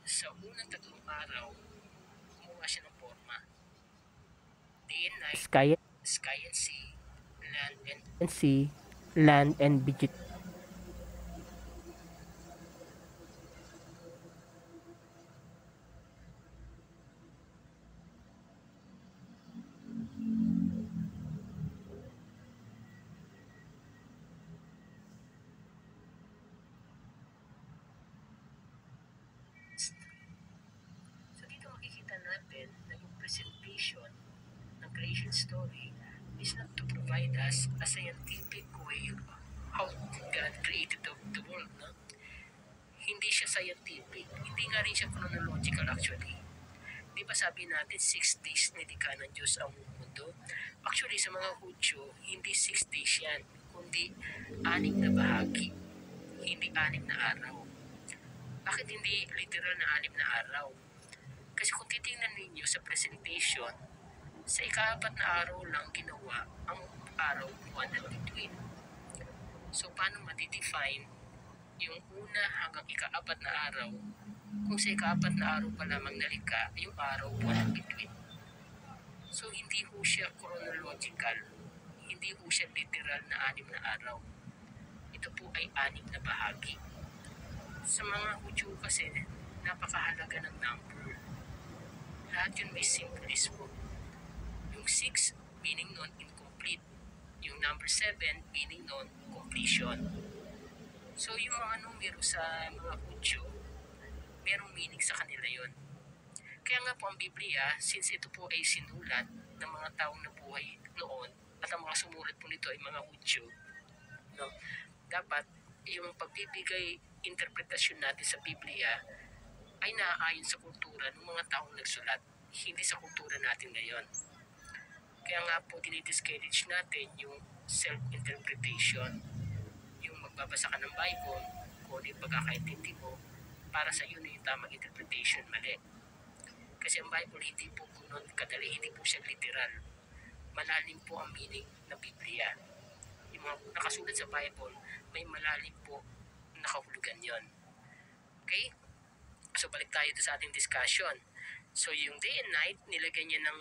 Sa unang 3 araw, gumawa siya ng forma. Day and night, sky and sea, land and vegetation. So dito makikita natin na yung presentation ng creation story is not to provide us a scientific way of how God created the world. No? Hindi siya scientific. Hindi nga rin siya chronological actually. Di ba sabi natin 6 days nilikha ng Diyos ang mundo? Actually sa mga Hudyo, hindi 6 days yan, kundi 6 na bahagi. Hindi 6 na araw. Bakit hindi literal na 6 na araw? Kasi kung titingnan ninyo sa presentation, sa ika-4 na araw lang ginawa ang araw 1 and between. So paano ma-define yung una hanggang ika-4 na araw kung sa ika-4 na araw pa lamang nalikha yung araw 1 and between? So hindi ho siya chronological, hindi ho siya literal na 6 na araw. Ito po ay 6 na bahagi. Sa mga Hudyo kasi, napakahalaga ng number. Lahat yun may symbolism. Yung 6 meaning non-incomplete. Yung number 7 meaning non-completion. So yung mga numero sa mga Hudyo, merong meaning sa kanila yon. Kaya nga po ang Biblia, since ito po ay sinulat ng mga taong nabuhay noon, at ang mga sumulat po nito ay mga Hudyo, no? Dapat yung pagbibigay interpretasyon natin sa Biblia ay naaayon sa kultura ng mga taong nagsulat, hindi sa kultura natin ngayon. Kaya nga po dinidiscourage natin yung self-interpretation, yung magbabasa ka ng Bible, kung ano yung pagkakaintindi mo, para sa iyo na yung tamang interpretation, mali. Kasi ang Bible hindi po ganun kadali, hindi po siya literal. Malalim po ang meaning ng Biblia. Yung mga nakasulat sa Bible, may malalim po nakahulugan yon. Okay? So balik tayo sa ating discussion. So yung day and night, nilagay niya ng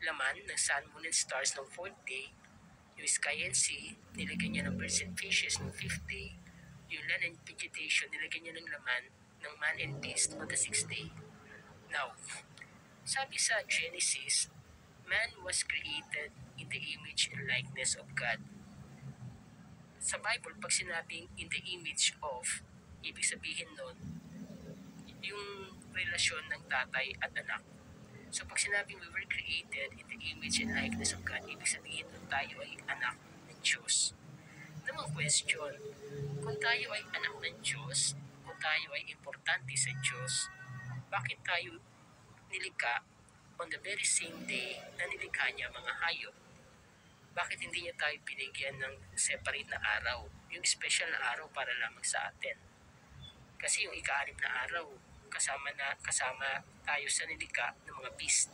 laman ng sun, moon, and stars ng 4th day. Yung sky and sea, nilagay niya ng birds and fishes ng 5th day. Yung land and vegetation, nilagay niya ng laman ng man and beast on the 6th day. Now, sabi sa Genesis, man was created in the image and likeness of God. Sa Bible, pag sinabing in the image of, ibig sabihin nun, yung relasyon ng tatay at anak. So pag sinabing we were created in the image and likeness of God, ibig sabihin nun tayo ay anak ng Diyos. Namang question, kung tayo ay anak ng Diyos, kung tayo ay importante sa Diyos, bakit tayo nilikha on the very same day na nilikha niya mga hayop? Bakit hindi niya tayo binigyan ng separate na araw, yung special na araw para lamang sa atin? Kasi yung ika-6 na araw, kasama tayo sa nilikha ng mga beast.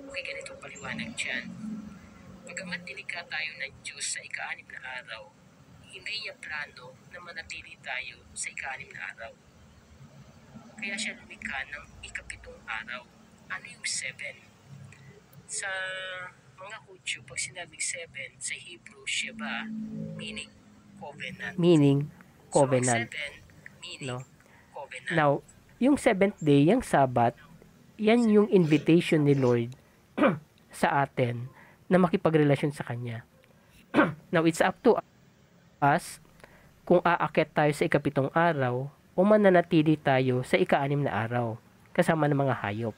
Okay, ganito paliwanag dyan. Bagamat nilikha tayo ng Diyos sa ika-6 na araw, hindi niya plano na manatili tayo sa ika-6 na araw. Kaya siya lumikha ng ika-7 araw. Ano yung 7? Sa mga Hudyo, pag sinabing 7, sa Hebrew, Sheba, meaning covenant. So, 7, meaning covenant. Now, yung 7th day, yung Sabbath, yan yung invitation ni Lord sa atin na makipagrelasyon sa Kanya. Now, it's up to us kung aakyat tayo sa ika-7 araw o mananatili tayo sa ika-6 na araw kasama ng mga hayop.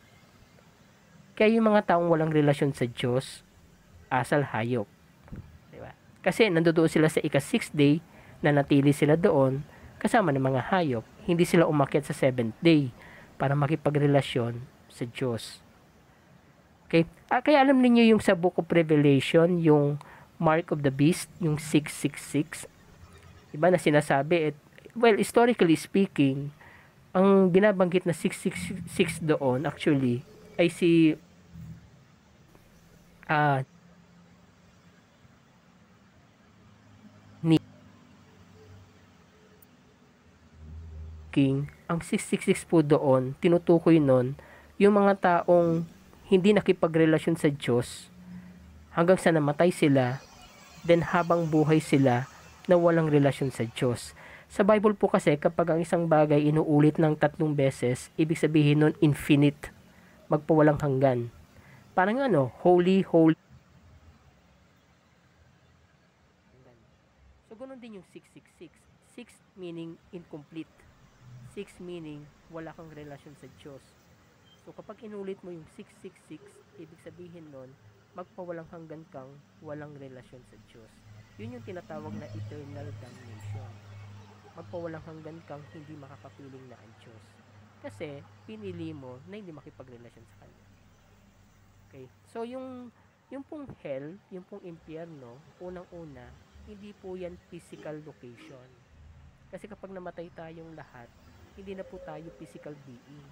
Kaya yung mga taong walang relasyon sa Diyos, asal hayop. Diba? Kasi nandoon sila sa ika-6th day, nanatili sila doon kasama ng mga hayop. Hindi sila umakyat sa 7th day para makipagrelasyon sa Diyos. Okay? Kaya alam niyo yung sa Book of Revelation, yung mark of the beast, yung 666, diba na sinasabi, well, historically speaking, ang binabanggit na 666 doon, actually, ay si King ang 666 po doon, tinutukoy nun, yung mga taong hindi nakipagrelasyon sa Diyos hanggang sa namatay sila, then habang buhay sila na walang relasyon sa Diyos. Sa Bible po kasi, kapag ang isang bagay inuulit ng 3 beses, ibig sabihin nun infinite, magpawalang hanggan. Parang holy, holy. So, ganun din yung 666. 6 meaning incomplete. 6 meaning wala kang relasyon sa Diyos. So, kapag inulit mo yung 666, ibig sabihin nun, magpawalang hanggan kang walang relasyon sa Diyos. Yun yung tinatawag na eternal damnation. Magpawalang hanggan kang hindi makakapiling na ang Diyos. Kasi, pinili mo na hindi makipagrelasyon sa Kanya. Okay? So, yung pong hell, yung pong impyerno, unang-una, hindi po yan physical location. Kasi kapag namatay tayong lahat, hindi na po tayo physical being.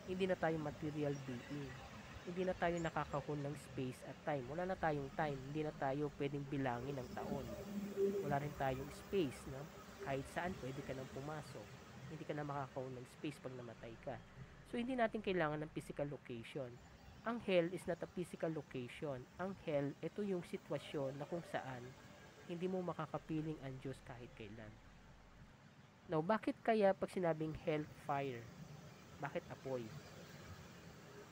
Hindi na tayo material being. Hindi na tayo nakakahon ng space at time. Wala na tayong time. Hindi na tayo pwedeng bilangin ng taon. Wala rin tayong space, no? Kahit saan pwede ka nang pumasok. Hindi ka na makakahon ng space pag namatay ka. So, hindi natin kailangan ng physical location. Ang hell is not a physical location. Ang hell, ito yung sitwasyon na kung saan hindi mo makakapiling ang Diyos kahit kailan. Now, bakit kaya pag sinabing hellfire? Bakit apoy?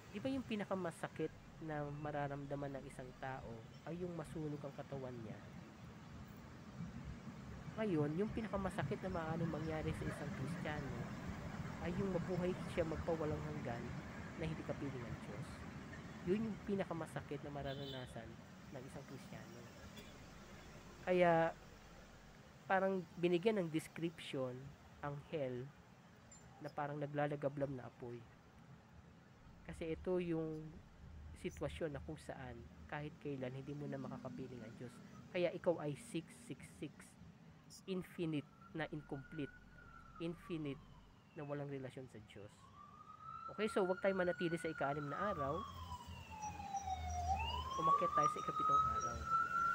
Di ba yung pinakamasakit na mararamdaman ng isang tao ay yung masunog ang katawan niya? Ngayon, yung pinakamasakit na maaaring mangyari sa isang Kristiyano ay yung mabuhay siya magpawalang hanggan na hindi kapiling ang Diyos. Yun yung pinakamasakit na mararanasan ng isang Kristiyano. Kaya, parang binigyan ng description ang hell na parang naglalagablab na apoy. Kasi ito yung sitwasyon na kung saan kahit kailan hindi mo na makakapiling ang Diyos. Kaya ikaw ay 666. Infinite na incomplete. Infinite na walang relasyon sa Diyos. Okay, so wag tayo manatili sa ika-6 na araw. Umakyat tayo sa ika-7 araw.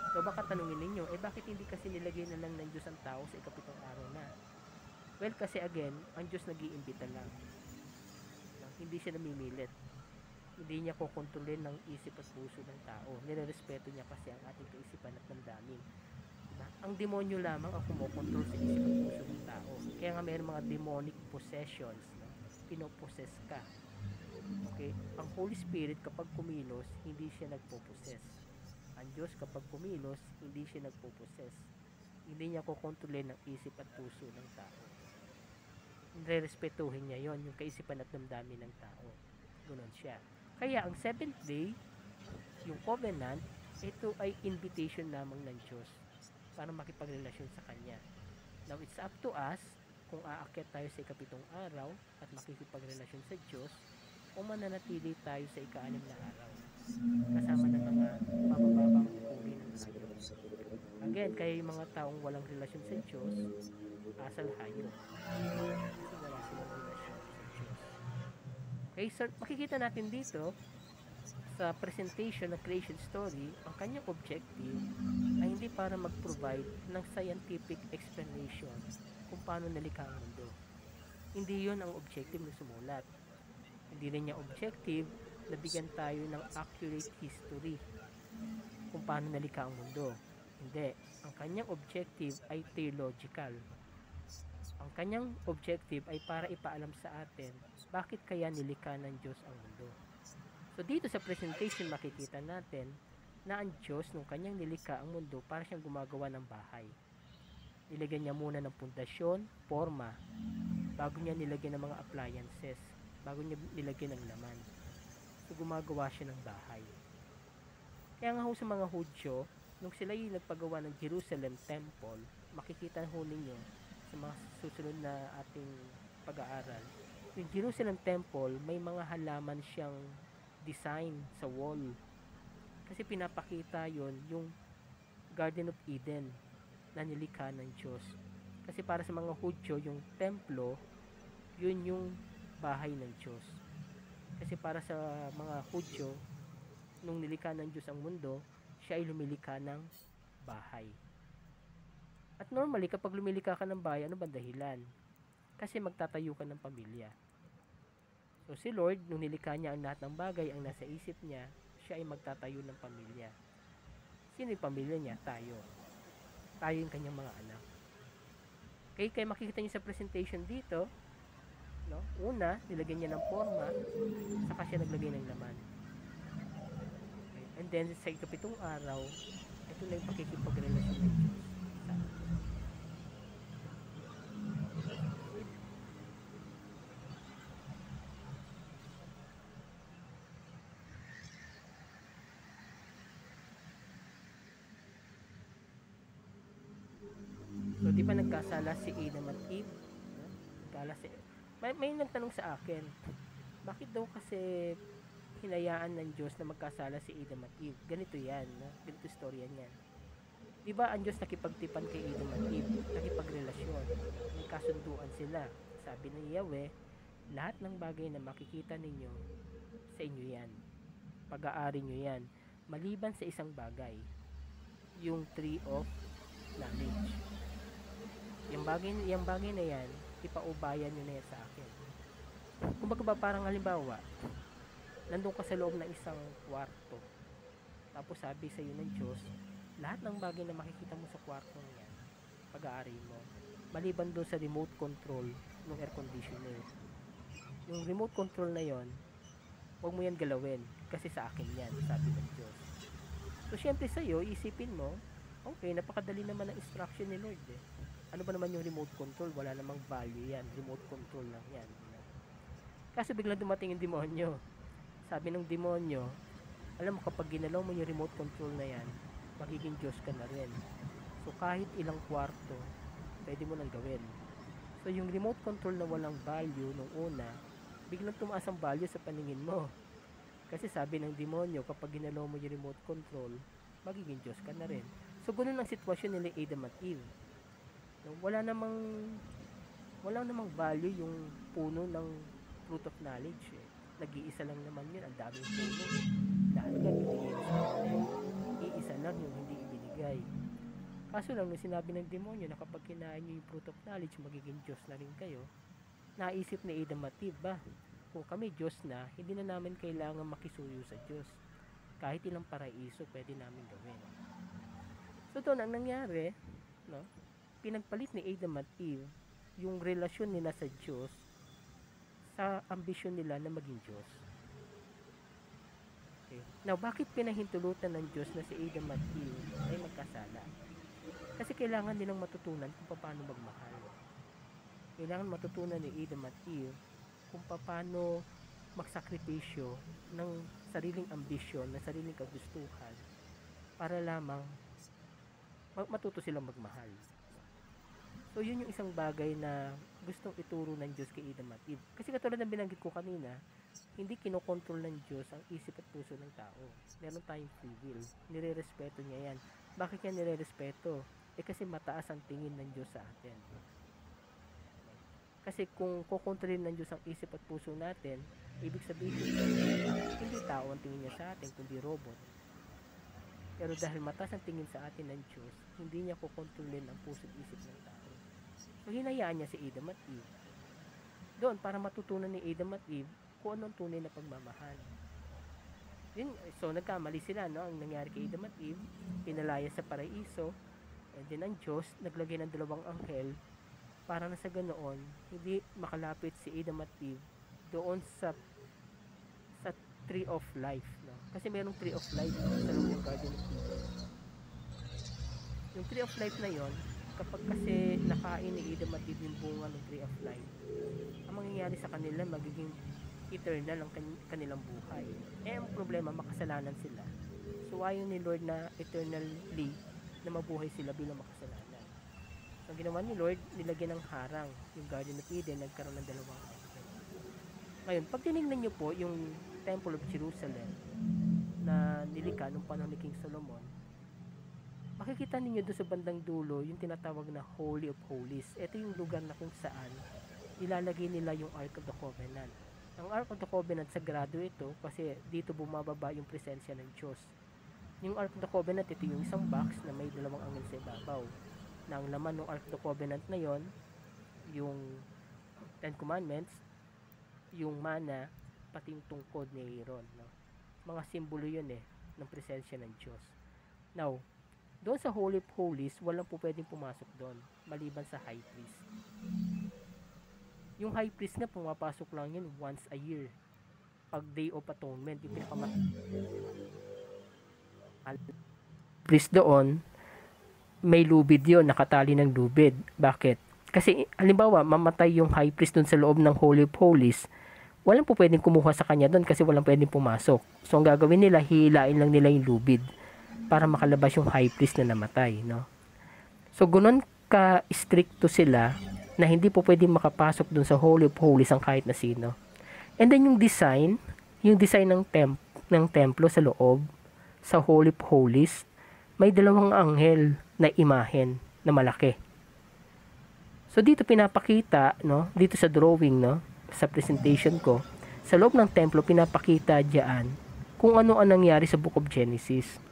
So baka tanungin ninyo, bakit hindi kasi nilagay na lang ng Diyos ang tao sa ika-7 araw na? Well, kasi again, ang Diyos nag-iimbita lang. Hindi siya namimilit. Hindi niya kukontrolin ng isip at puso ng tao. Nirerespeto niya kasi ang ating kaisipan at damdamin. Diba? Ang demonyo lamang ang kumokontrol sa isip at puso ng tao. Kaya nga mayroong mga demonic possessions. No? Pinoposes ka. Okay? Ang Holy Spirit kapag kumilos, hindi siya nagpo-possess. Ang Diyos kapag kumilos, hindi siya nagpo-possess. Hindi niya kukontrolin ng isip at puso ng tao. Nirerespetuhin niya yon, yung kaisipan at damdamin ng tao. Gunon siya. Kaya ang 7th day, yung covenant, ito ay invitation lamang ng Diyos para makipagrelasyon sa Kanya. Now, it's up to us kung aakyat tayo sa ika-7 araw at makikipagrelasyon sa Diyos o mananatili tayo sa ika-6 na araw kasama ng mga mabababang uri ng hayop. Again, kaya yung mga taong walang relasyon sa Diyos, asal hayop. Kasi wala silang relasyon sa Diyos. Okay, so makikita natin dito sa presentation ng creation story, ang kanyang objective ay hindi para mag-provide ng scientific explanation kung paano nalikha ang mundo. Hindi yon ang objective ng sumulat. Hindi rin niya objective na bigyan tayo ng accurate history kung paano nalikha ang mundo. Hindi. Ang kanyang objective ay theological. Ang kanyang objective ay para ipaalam sa atin bakit kaya nilikha ng Diyos ang mundo. So dito sa presentation makikita natin na ang Diyos nung kanyang nilikha ang mundo para siyang gumagawa ng bahay. Nilagyan niya muna ng pundasyon, forma, bago niya nilagyan ng mga appliances, bago niya nilagyan ng laman. So gumagawa siya ng bahay. Kaya nga ho sa mga Hudyo, nung sila yung nagpagawa ng Jerusalem Temple, makikita ho ninyo sa mga susunod na ating pag-aaral, yung Jerusalem Temple may mga halaman siyang design sa wall. Kasi pinapakita yon yung Garden of Eden na nilikha ng Diyos. Kasi para sa mga Hudyo, yung templo, yun yung bahay ng Diyos. Kasi para sa mga Hudyo, nung nilikha ng Diyos ang mundo, siya ay lumilikha ng bahay. At normally, kapag lumilikha ka ng bahay, ano ba dahilan? Kasi magtatayo ka ng pamilya. So si Lord, nung nilikha niya ang lahat ng bagay ang nasa isip niya, siya ay magtatayo ng pamilya. Sino yung pamilya niya? Tayo. Tayo yung kanyang mga anak. Kaya makikita niyo sa presentation dito, no? Una, nilagyan niya ng forma, saka siya naglagay ng laman. Okay. And then sa ikapitong araw, ito na yung pakikipagrelasyon ng Diyos sa atin. So, di ba nagkasala si Adam at Eve? No? May nagtanong sa akin, bakit daw kasi hinayaan ng Diyos na magkasala si Adam at Eve? Ganito yan, no? Ganito storya niyan. Di ba ang Diyos nakipagtipan kay Adam at Eve? Nakipagrelasyon. May kasunduan sila. Sabi ng Yahweh, lahat ng bagay na makikita ninyo, sa inyo yan. Pag-aari nyo yan. Maliban sa isang bagay, yung tree of knowledge. Yung bagay na yan, ipaubayan nyo na yan sa akin. Kumbaga ba parang halimbawa, nandun ka sa loob ng isang kwarto. Tapos sabi sa iyo ng Diyos, lahat ng bagay na makikita mo sa kwarto yan, pag-aari mo. Maliban doon sa remote control ng air conditioner. Yung remote control na yon, huwag mo yan galawin kasi sa akin yan, sabi ng Diyos. So syempre sa iyo, isipin mo, okay, napakadali naman ang instruction ni Lord eh. Ano ba naman yung remote control? Wala namang value yan. Remote control lang yan. Kaso biglang dumating yung demonyo. Sabi ng demonyo, alam mo kapag ginalaw mo yung remote control na yan, magiging Diyos ka na rin. So kahit ilang kwarto, pwede mo nang gawin. So yung remote control na walang value nung una, biglang tumaas ang value sa paningin mo. Kasi sabi ng demonyo, kapag ginalaw mo yung remote control, magiging Diyos ka na rin. So ganun ang sitwasyon nila Adam at Eve. No, wala namang value yung puno ng fruit of knowledge eh. Nag-iisa lang naman yun, ang daming puno eh. Lahat yan binigay na sa kanila. Iisa lang yung hindi ibinigay. Kaso lang nung sinabi ng demonyo na kapag kinain nyo yung fruit of knowledge, magiging Diyos na rin kayo, naisip ni Adam at Eve ba, kung kami Diyos na, hindi na namin kailangan makisuyo sa Diyos. Kahit ilang paraiso pwede namin gawin. So doon ang nangyari, no? Pinagpalit ni Adam at Eve yung relasyon nila sa Diyos sa ambisyon nila na maging Diyos. Okay. Now, bakit pinahintulutan ng Diyos na si Adam at Eve ay magkasala? Kasi kailangan nilang matutunan kung paano magmahal. Kailangan matutunan ni Adam at Eve kung paano magsakripisyo ng sariling ambisyon, ng sariling kagustuhan para lamang matuto silang magmahal. So yun yung isang bagay na gustong ituro ng Diyos kay Adam at Eve. Kasi katulad ng binanggit ko kanina, hindi kinokontrol ng Diyos ang isip at puso ng tao. Meron tayong free will. Nire-respeto niya yan. Bakit niya nire-respeto? Kasi mataas ang tingin ng Diyos sa atin. Kasi kung kukontrolin ng Diyos ang isip at puso natin, ibig sabihin hindi tao ang tingin niya sa atin, kundi robot. Pero dahil mataas ang tingin sa atin ng Diyos, hindi niya kukontrolin ang puso at isip ng tao. So hinayaan niya si Adam at Eve doon para matutunan ni Adam at Eve kung anong tunay na pagmamahal. So nagkamali sila, no? Ang nangyari kay Adam at Eve, pinalaya sa paraiso, and then ang Diyos naglagay ng dalawang anghel para na sa ganoon hindi makalapit si Adam at Eve doon sa tree of life, no? Kasi mayroong tree of life sa loob ng Garden of Eden. Yung tree of life na yon, kapag kasi nakain ni Adam at Eve yung bunga ng tree of life, ang mangyayari sa kanila magiging eternal ang kanilang buhay. Ang problema, makasalanan sila. So ayaw ni Lord na eternally na mabuhay sila bilang makasalanan. So ang ginawa ni Lord, nilagyan ng harang yung Garden of Eden, nagkaroon ng dalawang anghel. Ngayon, pag tinignan nyo po yung Temple of Jerusalem na nilikha nung panahon ni King Solomon, makikita ninyo doon sa bandang dulo yung tinatawag na Holy of Holies. Ito yung lugar na kung saan ilalagay nila yung Ark of the Covenant. Ang Ark of the Covenant, sagrado ito kasi dito bumababa yung presensya ng Diyos. Yung Ark of the Covenant, ito yung isang box na may dalawang anghel sa ibabaw. Na ang laman ng Ark of the Covenant na yon, yung Ten Commandments, yung mana, pati yung tungkod ni Aaron, no? Mga simbolo yun ng presensya ng Diyos. Now, doon sa Holy of Holies, walang po pwedeng pumasok doon, maliban sa High Priest. Yung High Priest nga, pumapasok lang yun once a year. Pag Day of Atonement, yung priest doon, may lubid yun, nakatali ng lubid. Bakit? Kasi, halimbawa, mamatay yung High Priest doon sa loob ng Holy of Holies, walang po pwedeng kumuha sa kanya doon kasi walang pwedeng pumasok. So, ang gagawin nila, hihilain lang nila yung lubid para makalabas yung High Priest na namatay, no? So, gunon ka-stricto sila na hindi po pwedeng makapasok doon sa Holy of Holies ang kahit na sino. And then, yung design ng templo sa loob, sa Holy of Holies, may dalawang anghel na imahen na malaki. So, dito pinapakita, no, dito sa drawing, no, sa presentation ko, sa loob ng templo, pinapakita diyan kung ano ang nangyari sa Book of Genesis.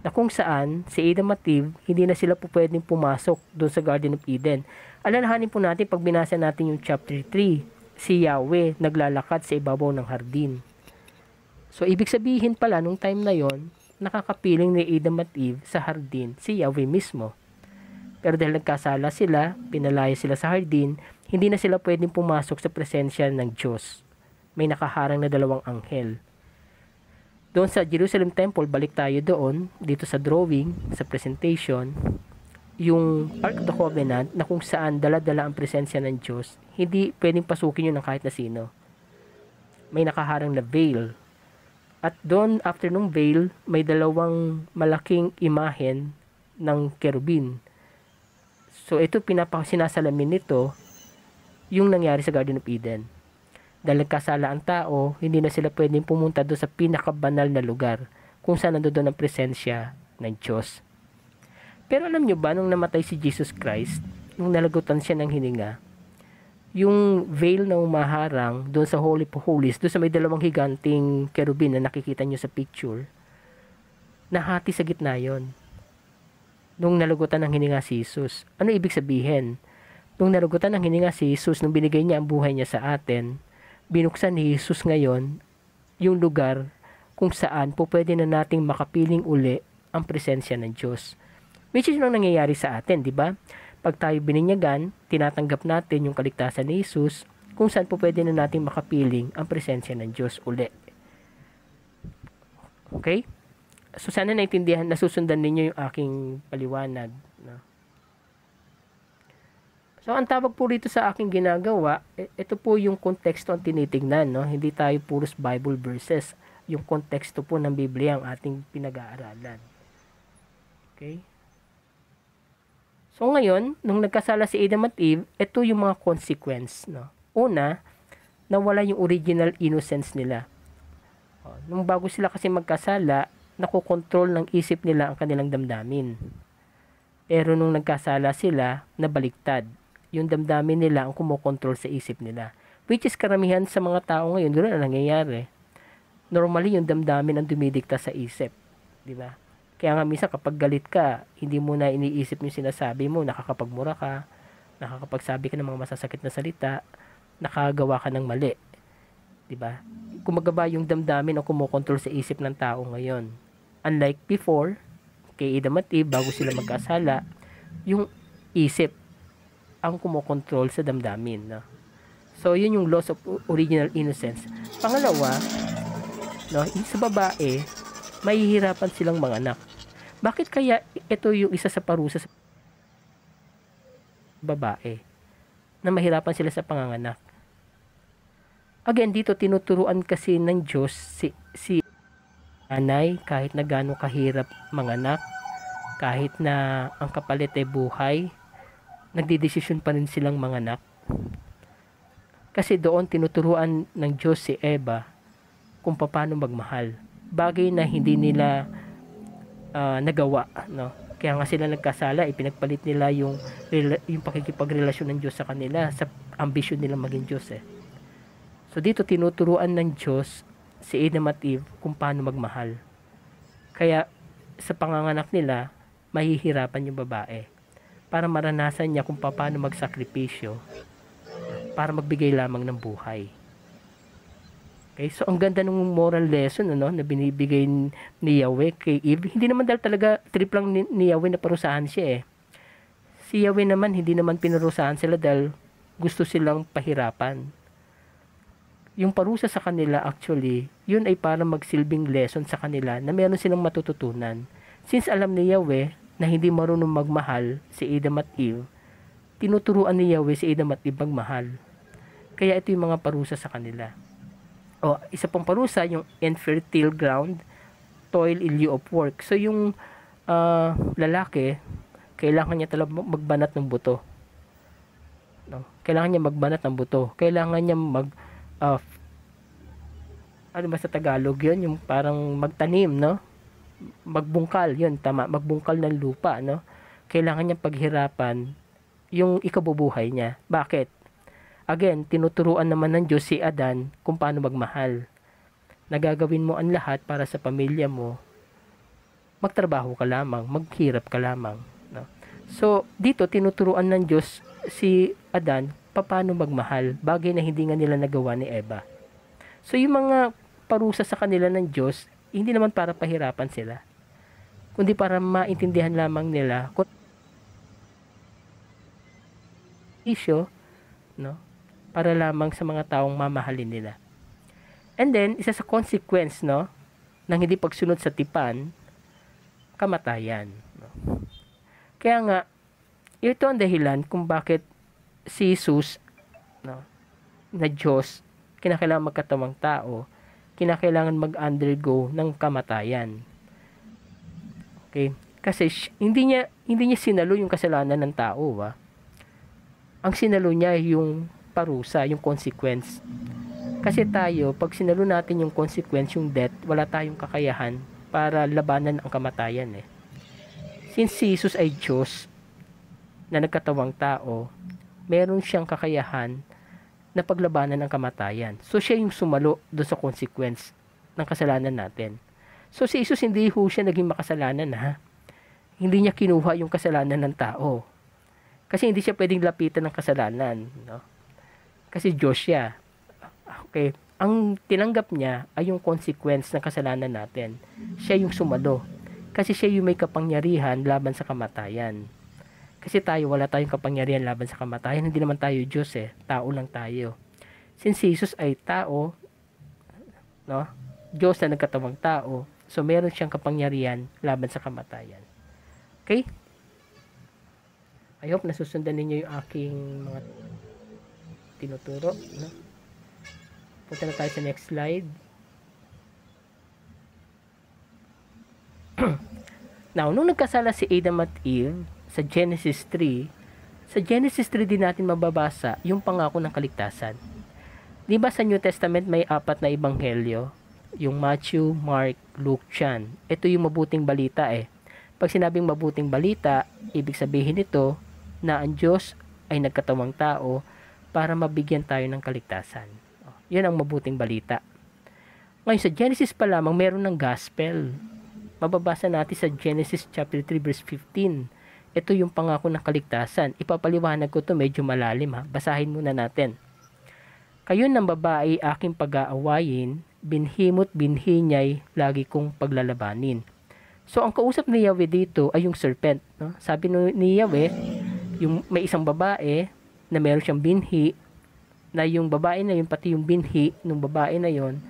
Na kung saan, si Adam at Eve, hindi na sila po pwedeng pumasok doon sa Garden of Eden. Alalahanin po natin, pag binasa natin yung chapter 3, si Yahweh naglalakad sa ibabaw ng hardin. So, ibig sabihin pala, nung time na yon, nakakapiling ni Adam at Eve sa hardin si Yahweh mismo. Pero dahil nagkasala sila, pinalaya sila sa hardin, hindi na sila pwedeng pumasok sa presensya ng Diyos. May nakaharang na dalawang anghel. Doon sa Jerusalem Temple, balik tayo doon, dito sa drawing, sa presentation, yung Ark of the Covenant na kung saan dala-dala ang presensya ng Diyos, hindi pwedeng pasukin yun ng kahit na sino. May nakaharang na veil. At doon, after nung veil, may dalawang malaking imahen ng kerubin. So, ito sinasalamin nito yung nangyari sa Garden of Eden. Dahil nagkasala ang tao, hindi na sila pwedeng pumunta doon sa pinakabanal na lugar kung saan nandoon ang presensya ng Diyos. Pero alam nyo ba, nung namatay si Jesus Christ, nung nalagutan siya ng hininga, yung veil na umaharang doon sa Holy of Holies, doon sa may dalawang higanting kerubin na nakikita nyo sa picture, nahati sa gitna yon. Nung nalagutan ng hininga si Jesus. Ano ibig sabihin? Nung nalagutan ng hininga si Jesus, nung binigay niya ang buhay niya sa atin, binuksan ni Jesus ngayon yung lugar kung saan po pwede na nating makapiling uli ang presensya ng Diyos. Which is yung nangyayari sa atin, di ba? Pag tayo bininyagan, tinatanggap natin yung kaligtasan ni Jesus kung saan po pwede na nating makapiling ang presensya ng Diyos uli. Okay? So, sana naintindihan, nasusundan ninyo yung aking paliwanag. No? So, ang tawag po rito sa aking ginagawa, ito po yung konteksto ang tinitignan. No? Hindi tayo puros Bible verses. Yung konteksto po ng Biblia ang ating pinag-aaralan. Okay? So, ngayon, nung nagkasala si Adam at Eve, ito yung mga consequence. No? Una, nawala yung original innocence nila. Nung bago sila kasi magkasala, nakokontrol ng isip nila ang kanilang damdamin. Pero nung nagkasala sila, nabaliktad. Yung damdamin nila ang kumokontrol sa isip nila. Which is karamihan sa mga tao ngayon, ganoon ang nangyayari. Normally, yung damdamin ang dumidikta sa isip. Di ba? Kaya nga minsan kapag galit ka, hindi mo na iniisip yung sinasabi mo, nakakapagmura ka, nakakapagsabi ka ng mga masasakit na salita, nakagawa ka ng mali. Di ba? Kumagaba yung damdamin ang kumokontrol sa isip ng tao ngayon. Unlike before, kay Adam at Eve, bago sila magkasala, yung isip ang kumokontrol sa damdamin. No? So, yun yung loss of original innocence. Pangalawa, no, sa babae, mahihirapan silang manganak. Bakit kaya ito yung isa sa parusa sa babae na mahirapan sila sa panganganak? Again, dito tinuturuan kasi ng Diyos si anay, kahit na gano'ng kahirap manganak, kahit na ang kapalit ay buhay, nagdidesisyon pa rin silang manganak. Kasi doon tinuturuan ng Diyos si Eva kung paano magmahal. Bagay na hindi nila nagawa, no? Kaya nga sila nagkasala, ipinagpalit nila yung pakikipagrelasyon ng Diyos sa kanila sa ambisyon nilang maging Diyos So dito tinuturuan ng Diyos si Adam at Eve kung paano magmahal. Kaya sa panganganak nila, mahihirapan yung babae para maranasan niya kung paano magsakripisyo para magbigay lamang ng buhay. Okay, so ang ganda ng moral lesson na binibigay ni Yahweh kay Eve. Hindi naman dahil talaga trip lang ni Yahweh na parusahan siya Si Yahweh naman, hindi naman pinarusahan sila dahil gusto silang pahirapan. Yung parusa sa kanila actually, yun ay para magsilbing lesson sa kanila na meron silang matututunan. Since alam ni Yahweh na hindi marunong magmahal si Adam at Eve, tinuturuan ni Yahweh si Adam at Eve magmahal. Kaya ito yung mga parusa sa kanila. Isa pang parusa, yung infertile ground, toil in lieu of work. So yung lalaki, kailangan niya talaga magbanat ng buto. Kailangan niya magbanat ng buto. Kailangan niya ano ba sa Tagalog yun? Yung parang magtanim, magbungkal, yun, tama, magbungkal ng lupa, Kailangan niya paghirapan yung ikabubuhay niya. Bakit? Again, tinuturuan naman ng Diyos si Adan kung paano magmahal. Nagagawin mo ang lahat para sa pamilya mo. Magtrabaho ka lamang, maghirap ka lamang. So, dito tinuturuan ng Diyos si Adan paano magmahal, bagay na hindi nga nila nagawa ni Eva. So, yung mga parusa sa kanila ng Diyos, hindi naman para pahirapan sila, kundi para maintindihan lamang nila kung isyo, para lamang sa mga taong mamahalin nila. And then, isa sa consequence, ng hindi pagsunod sa tipan, kamatayan. Kaya nga, ito ang dahilan kung bakit si Jesus, na Diyos, kinakailangan magkatawang tao, kinakailangan mag-undergo ng kamatayan. Okay? Kasi hindi niya sinalo yung kasalanan ng tao, Ang sinalo niya yung parusa, yung consequence. Kasi tayo, pag sinalo natin yung consequence, yung death, wala tayong kakayahan para labanan ang kamatayan Since si Jesus ay Diyos na nagkatawang tao, meron siyang kakayahan na paglabanan ng kamatayan. So siya yung sumalo doon sa consequence ng kasalanan natin. So si Jesus hindi siya naging makasalanan Hindi niya kinuha yung kasalanan ng tao. Kasi hindi siya pwedeng lapitan ng kasalanan, Kasi Diyos siya. Okay, ang tinanggap niya ay yung consequence ng kasalanan natin. Siya yung sumalo. Kasi siya yung may kapangyarihan laban sa kamatayan. Kasi tayo, wala tayong kapangyarihan laban sa kamatayan. Hindi naman tayo Diyos Tao lang tayo. Since Jesus ay tao, Diyos na nagkatawang tao, so meron siyang kapangyarihan laban sa kamatayan. Okay? I hope nasusundan ninyo yung aking mga tinuturo. Punta na tayo sa next slide. Now, nung nagkasala si Adam at Eve sa Genesis 3 din natin mababasa yung pangako ng kaligtasan. Di ba sa New Testament may 4 na ebanghelyo? Yung Matthew, Mark, Luke, John. Ito yung mabuting balita Pag sinabing mabuting balita, ibig sabihin nito na ang Diyos ay nagkatawang tao para mabigyan tayo ng kaligtasan. Yan ang mabuting balita. Ngayon sa Genesis pa lamang meron ng gospel. Mababasa natin sa Genesis chapter 3 verse 15. Ito yung pangako ng kaligtasan. Ipapaliwanag ko to medyo malalim Basahin muna natin. Kayo ng babae aking pag-aawayin, binhimo't binhi niya'y lagi kong paglalabanin. So ang kausap ni Yahweh dito ay yung serpent. Sabi ni Yahweh, yung may isang babae na meron siyang binhi, na yung babae na yun, pati yung binhi ng babae na yun,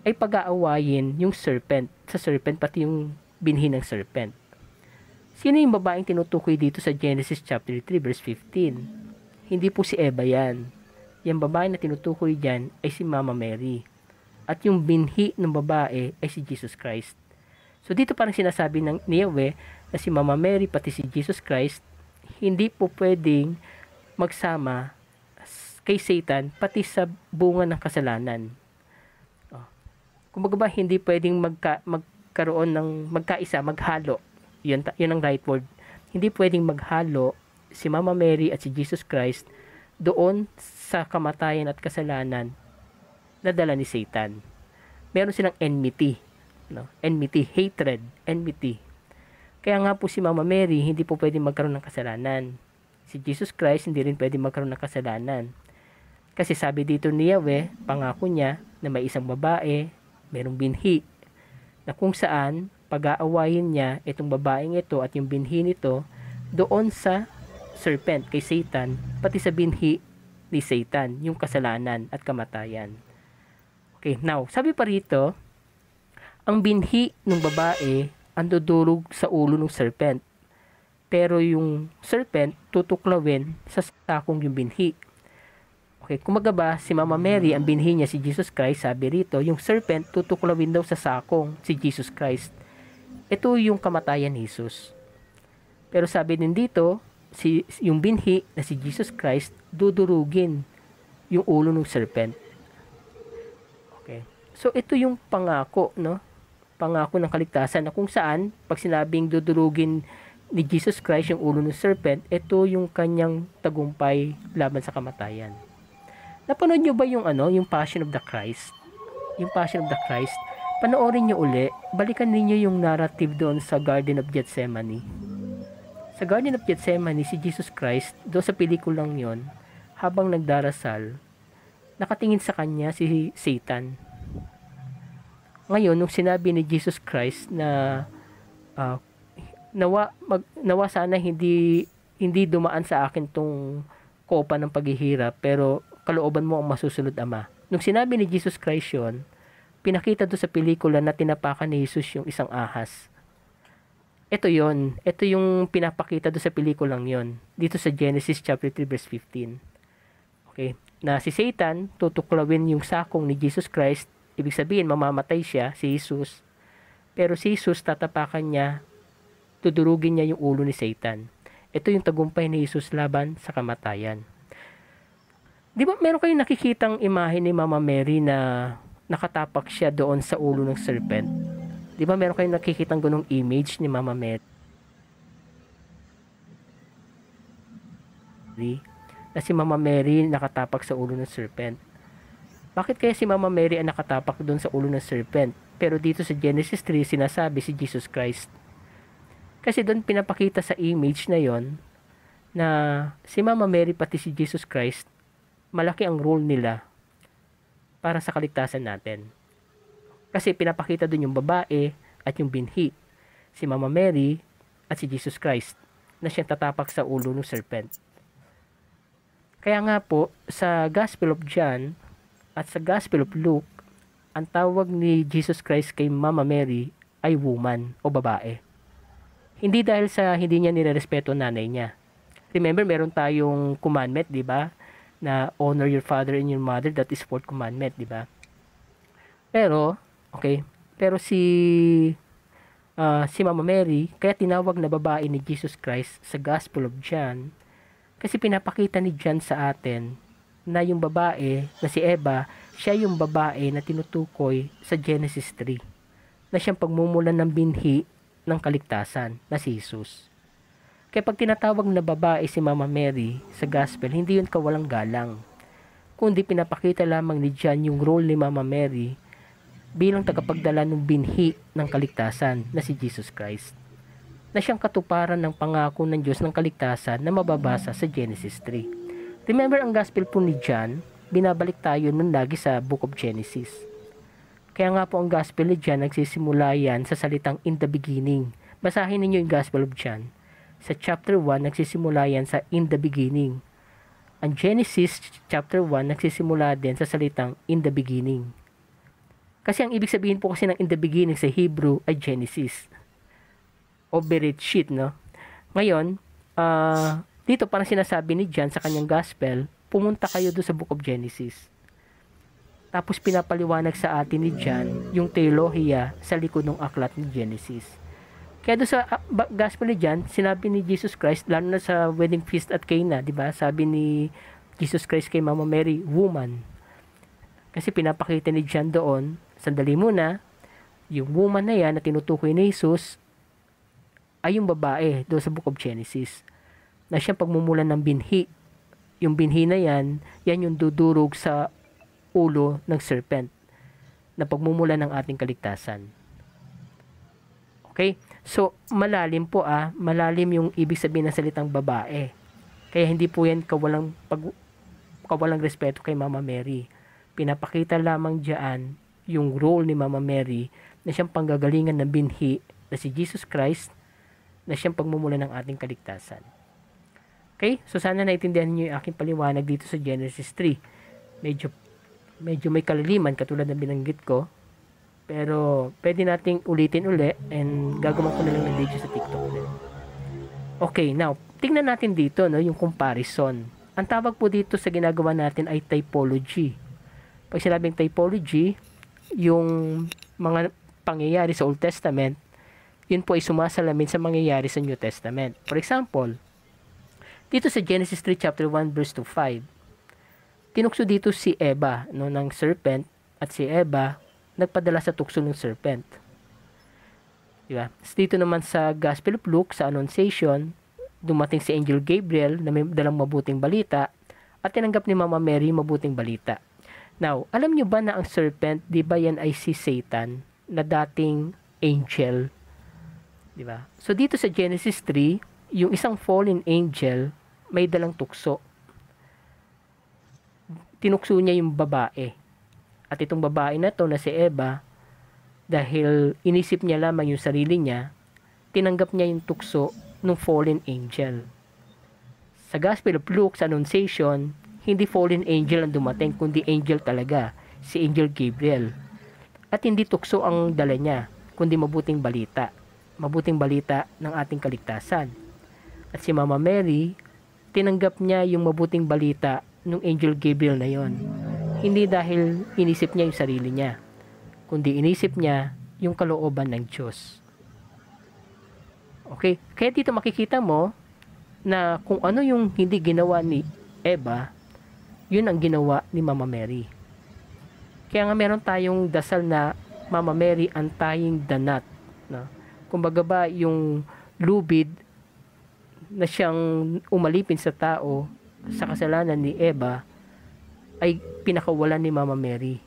ay pag-aawayin yung serpent. Sa serpent, pati yung binhi ng serpent. Sino yung babaeng tinutukoy dito sa Genesis chapter 3 verse 15? Hindi po si Eva yan. Yung babae na tinutukoy dyan ay si Mama Mary. At yung binhi ng babae ay si Jesus Christ. So dito parang sinasabi ni Yahweh na si Mama Mary pati si Jesus Christ hindi po pwedeng magsama kay Satan pati sa bunga ng kasalanan. Kumbaga ba hindi pwedeng magkaroon ng magkaisa, maghalo. Yun ang right word. Hindi pwedeng maghalo si Mama Mary at si Jesus Christ doon sa kamatayan at kasalanan na dala ni Satan. Meron silang enmity, enmity, hatred, enmity. Kaya nga po si Mama Mary hindi po pwedeng magkaroon ng kasalanan. Si Jesus Christ hindi rin pwedeng magkaroon ng kasalanan. Kasi sabi dito ni Yahweh, pangako niya na may isang babae, merong binhi, na kung saan pag-aawayin niya itong babaeng ito at yung binhi nito doon sa serpent, kay Satan, pati sa binhi ni Satan, yung kasalanan at kamatayan. Okay, now, sabi pa rito, ang binhi ng babae ang dudurog sa ulo ng serpent. Pero yung serpent, tutuklawin sa sakong yung binhi. Okay, kumaga ba, si Mama Mary, ang binhi niya si Jesus Christ, sabi rito, yung serpent, tutuklawin daw sa sakong si Jesus Christ. Ito yung kamatayan ni Jesus. Pero sabi din dito, yung binhi na si Jesus Christ, dudurugin yung ulo ng serpent. Okay. So, ito yung pangako, no? Pangako ng kaligtasan na kung saan, pag sinabing dudurugin ni Jesus Christ yung ulo ng serpent, ito yung kanyang tagumpay laban sa kamatayan. Napanood nyo ba yung Passion of the Christ? Yung Passion of the Christ, panoorin nyo uli, balikan ninyo yung narrative doon sa Garden of Gethsemane. Sa Garden of Gethsemane, si Jesus Christ, doon sa pelikulang yon, habang nagdarasal, nakatingin sa kanya si Satan. Ngayon, nung sinabi ni Jesus Christ na nawa sana hindi dumaan sa akin tong kopa ng paghihirap, pero kalooban mo ang masusunod, Ama. Nung sinabi ni Jesus Christ yun, pinakita doon sa pelikula na tinapakan ni Jesus yung isang ahas. Ito yon, ito yung pinapakita doon sa pelikulang yon, dito sa Genesis chapter 3 verse 15. Okay, na si Satan tutuklawin yung sakong ni Jesus Christ, ibig sabihin mamamatay siya, si Jesus. Pero si Jesus, tatapakan niya, tudurugin niya yung ulo ni Satan. Ito yung tagumpay ni Jesus laban sa kamatayan. Di ba meron kayong nakikitang imahe ni Mama Mary na nakatapak siya doon sa ulo ng serpent? Di ba meron kayong nakikitang ganung image ni Mama Mary? Na si Mama Mary nakatapak sa ulo ng serpent. Bakit kaya si Mama Mary ang nakatapak doon sa ulo ng serpent? Pero dito sa Genesis 3, sinasabi si Jesus Christ. Kasi doon pinapakita sa image na yon na si Mama Mary pati si Jesus Christ, malaki ang role nila para sa kaligtasan natin. Kasi pinapakita doon yung babae at yung binhi, si Mama Mary at si Jesus Christ, na siyang tatapak sa ulo ng serpent. Kaya nga po, sa Gospel of John at sa Gospel of Luke, ang tawag ni Jesus Christ kay Mama Mary ay woman o babae. Hindi dahil sa hindi niya nirerespeto nanay niya. Remember, meron tayong commandment, di ba? Na honor your father and your mother, that is fourth commandment, di ba? Pero, okay, pero si Mama Mary, kaya tinawag na babae ni Jesus Christ sa Gospel of John, kasi pinapakita ni John sa atin na yung babae, na si Eva, siya yung babae na tinutukoy sa Genesis 3, na siyang pagmumulan ng binhi ng kaligtasan, na si Jesus. Kaya pag tinatawag na babae si Mama Mary sa gospel, hindi yun kawalang galang, kundi pinapakita lamang ni John yung role ni Mama Mary bilang tagapagdala ng binhi ng kaligtasan, na si Jesus Christ, na siyang katuparan ng pangako ng Diyos ng kaligtasan na mababasa sa Genesis 3. Remember, ang gospel po ni John, binabalik tayo nun lagi sa Book of Genesis. Kaya nga po ang gospel ni John, nagsisimula yan sa salitang in the beginning. Basahin ninyo yung Gospel of John. Sa chapter 1, nagsisimula yan sa in the beginning. Ang Genesis chapter 1, nagsisimula din sa salitang in the beginning. Kasi ang ibig sabihin po kasi ng in the beginning sa Hebrew ay Genesis. O Bereshit, no? Ngayon, dito parang sinasabi ni John sa kanyang gospel, pumunta kayo doon sa Book of Genesis. Tapos pinapaliwanag sa atin ni John yung theolohiya sa likod ng aklat ni Genesis. Kaya doon sa gospel ni John, sinabi ni Jesus Christ, lalo na sa wedding feast at Cana, di ba? Sabi ni Jesus Christ kay Mama Mary, woman. Kasi pinapakita ni John doon, sandali muna, yung woman na yan na tinutukoy ni Jesus ay yung babae doon sa Book of Genesis, na siyang pagmumulan ng binhi. Yung binhi na yan yung dudurog sa ulo ng serpent na pagmumulan ng ating kaligtasan. Okay? So, malalim po malalim yung ibig sabihin ng salitang babae. Kaya hindi po yan kawalang respeto kay Mama Mary. Pinapakita lamang diyan yung role ni Mama Mary na siyang panggagalingan ng binhi na si Jesus Christ na siyang pagmumula ng ating kaligtasan. Okay? So sana naintindihan niyo yung aking paliwanag dito sa Genesis 3. Medyo may kalaliman katulad ng binanggit ko. Pero pwede nating ulitin uli and gagawin ko na lang ng video sa TikTok ulit. Okay, now, tingnan natin dito no, yung comparison. Ang tawag po dito sa ginagawa natin ay typology. Pag sinabing typology, yung mga pangyayari sa Old Testament, yun po ay sumasalamin sa mangyayari sa New Testament. For example, dito sa Genesis 3 chapter 1 verse 2-5, tinukso dito si Eva no, ng serpent at si Eva nagpadala sa tukso ng serpent. Diba? Dito naman sa Gospel of Luke, sa Annunciation, dumating si Angel Gabriel na may dalang mabuting balita at tinanggap ni Mama Mary mabuting balita. Now, alam nyo ba na ang serpent, di ba yan ay si Satan na dating angel? Diba? So dito sa Genesis 3, yung isang fallen angel may dalang tukso. Tinukso niya yung babae. At itong babae na to na si Eva, dahil inisip niya lamang yung sarili niya, tinanggap niya yung tukso ng fallen angel. Sa Gospel of Luke, sa Annunciation, hindi fallen angel ang dumating, kundi angel talaga, si Angel Gabriel. At hindi tukso ang dala niya, kundi mabuting balita. Mabuting balita ng ating kaligtasan. At si Mama Mary, tinanggap niya yung mabuting balita ng Angel Gabriel na yon. Hindi dahil inisip niya yung sarili niya, kundi inisip niya yung kalooban ng Diyos. Okay? Kaya dito makikita mo na kung ano yung hindi ginawa ni Eva, yun ang ginawa ni Mama Mary. Kaya nga meron tayong dasal na Mama Mary antayin danat. No? Kumbaga ba yung lubid na siyang umalipin sa tao sa kasalanan ni Eva ay pinakawalan ni Mama Mary.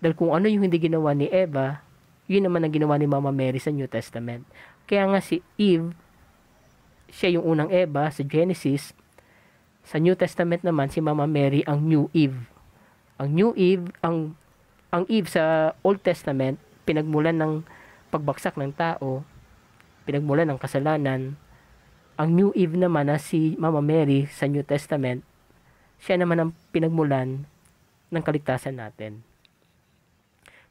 Dahil kung ano yung hindi ginawa ni Eva, yun naman ang ginawa ni Mama Mary sa New Testament. Kaya nga si Eve, siya yung unang Eva sa Genesis. Sa New Testament naman, si Mama Mary ang New Eve. Ang New Eve, ang Eve sa Old Testament, pinagmulan ng pagbaksak ng tao, pinagmulan ng kasalanan. Ang New Eve naman na si Mama Mary sa New Testament, siya naman ang pinagmulan ng kaligtasan natin.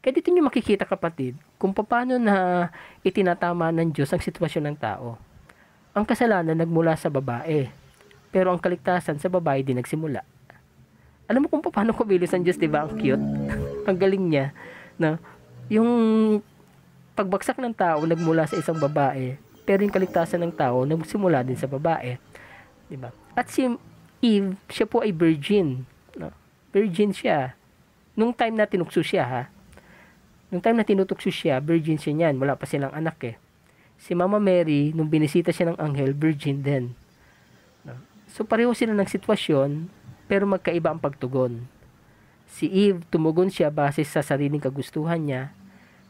Kaya dito nyo makikita kapatid, kung paano na itinatama ng Diyos ang sitwasyon ng tao. Ang kasalanan nagmula sa babae, pero ang kaligtasan sa babae din nagsimula. Alam mo kung paano kumilos ang Diyos, di ba? Ang cute. Ang galing niya. Na, yung pagbagsak ng tao nagmula sa isang babae, pero yung kaligtasan ng tao nagsimula din sa babae. Di ba? At si Eve, siya po ay virgin. No? Virgin siya. Nung time na tinukso siya, ha? Nung time na tinutukso siya, virgin siya niyan. Wala pa silang anak eh. Si Mama Mary, nung binisita siya ng anghel, virgin din. No? So pareho sila ng sitwasyon, pero magkaiba ang pagtugon. Si Eve, tumugon siya base sa sariling kagustuhan niya.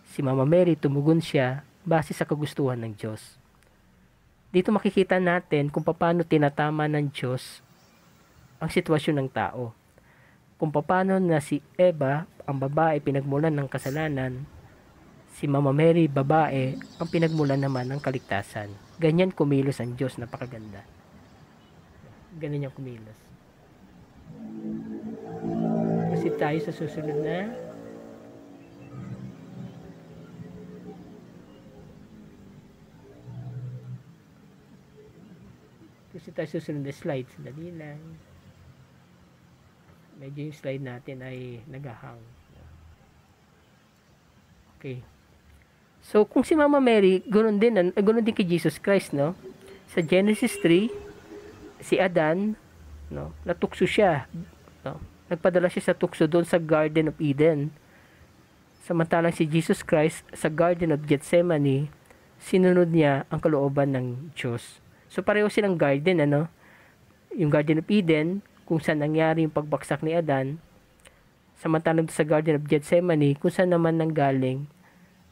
Si Mama Mary, tumugon siya base sa kagustuhan ng Diyos. Dito makikita natin kung paano tinatama ng Diyos ang sitwasyon ng tao. Kung paano na si Eva, ang babae, pinagmulan ng kasalanan, si Mama Mary, babae, ang pinagmulan naman ng kaligtasan. Ganyan kumilos ang Diyos, napakaganda. Ganyan yung kumilos. Kasi tayo sa susunod na slides. Dali lang. Medyo yung slide natin ay naghahang. Okay. So, kung si Mama Mary, ganoon din kay Jesus Christ, no? Sa Genesis 3, si Adan, no, natukso siya, no? Nagpadala siya sa tukso doon sa Garden of Eden. Samantalang si Jesus Christ sa Garden of Gethsemane, sinunod niya ang kalooban ng Diyos. So, pareho silang garden, ano? Yung Garden of Eden, kung saan nangyari yung pagbaksak ni Adan, samantalang sa Garden of Gethsemane, kung saan naman nanggaling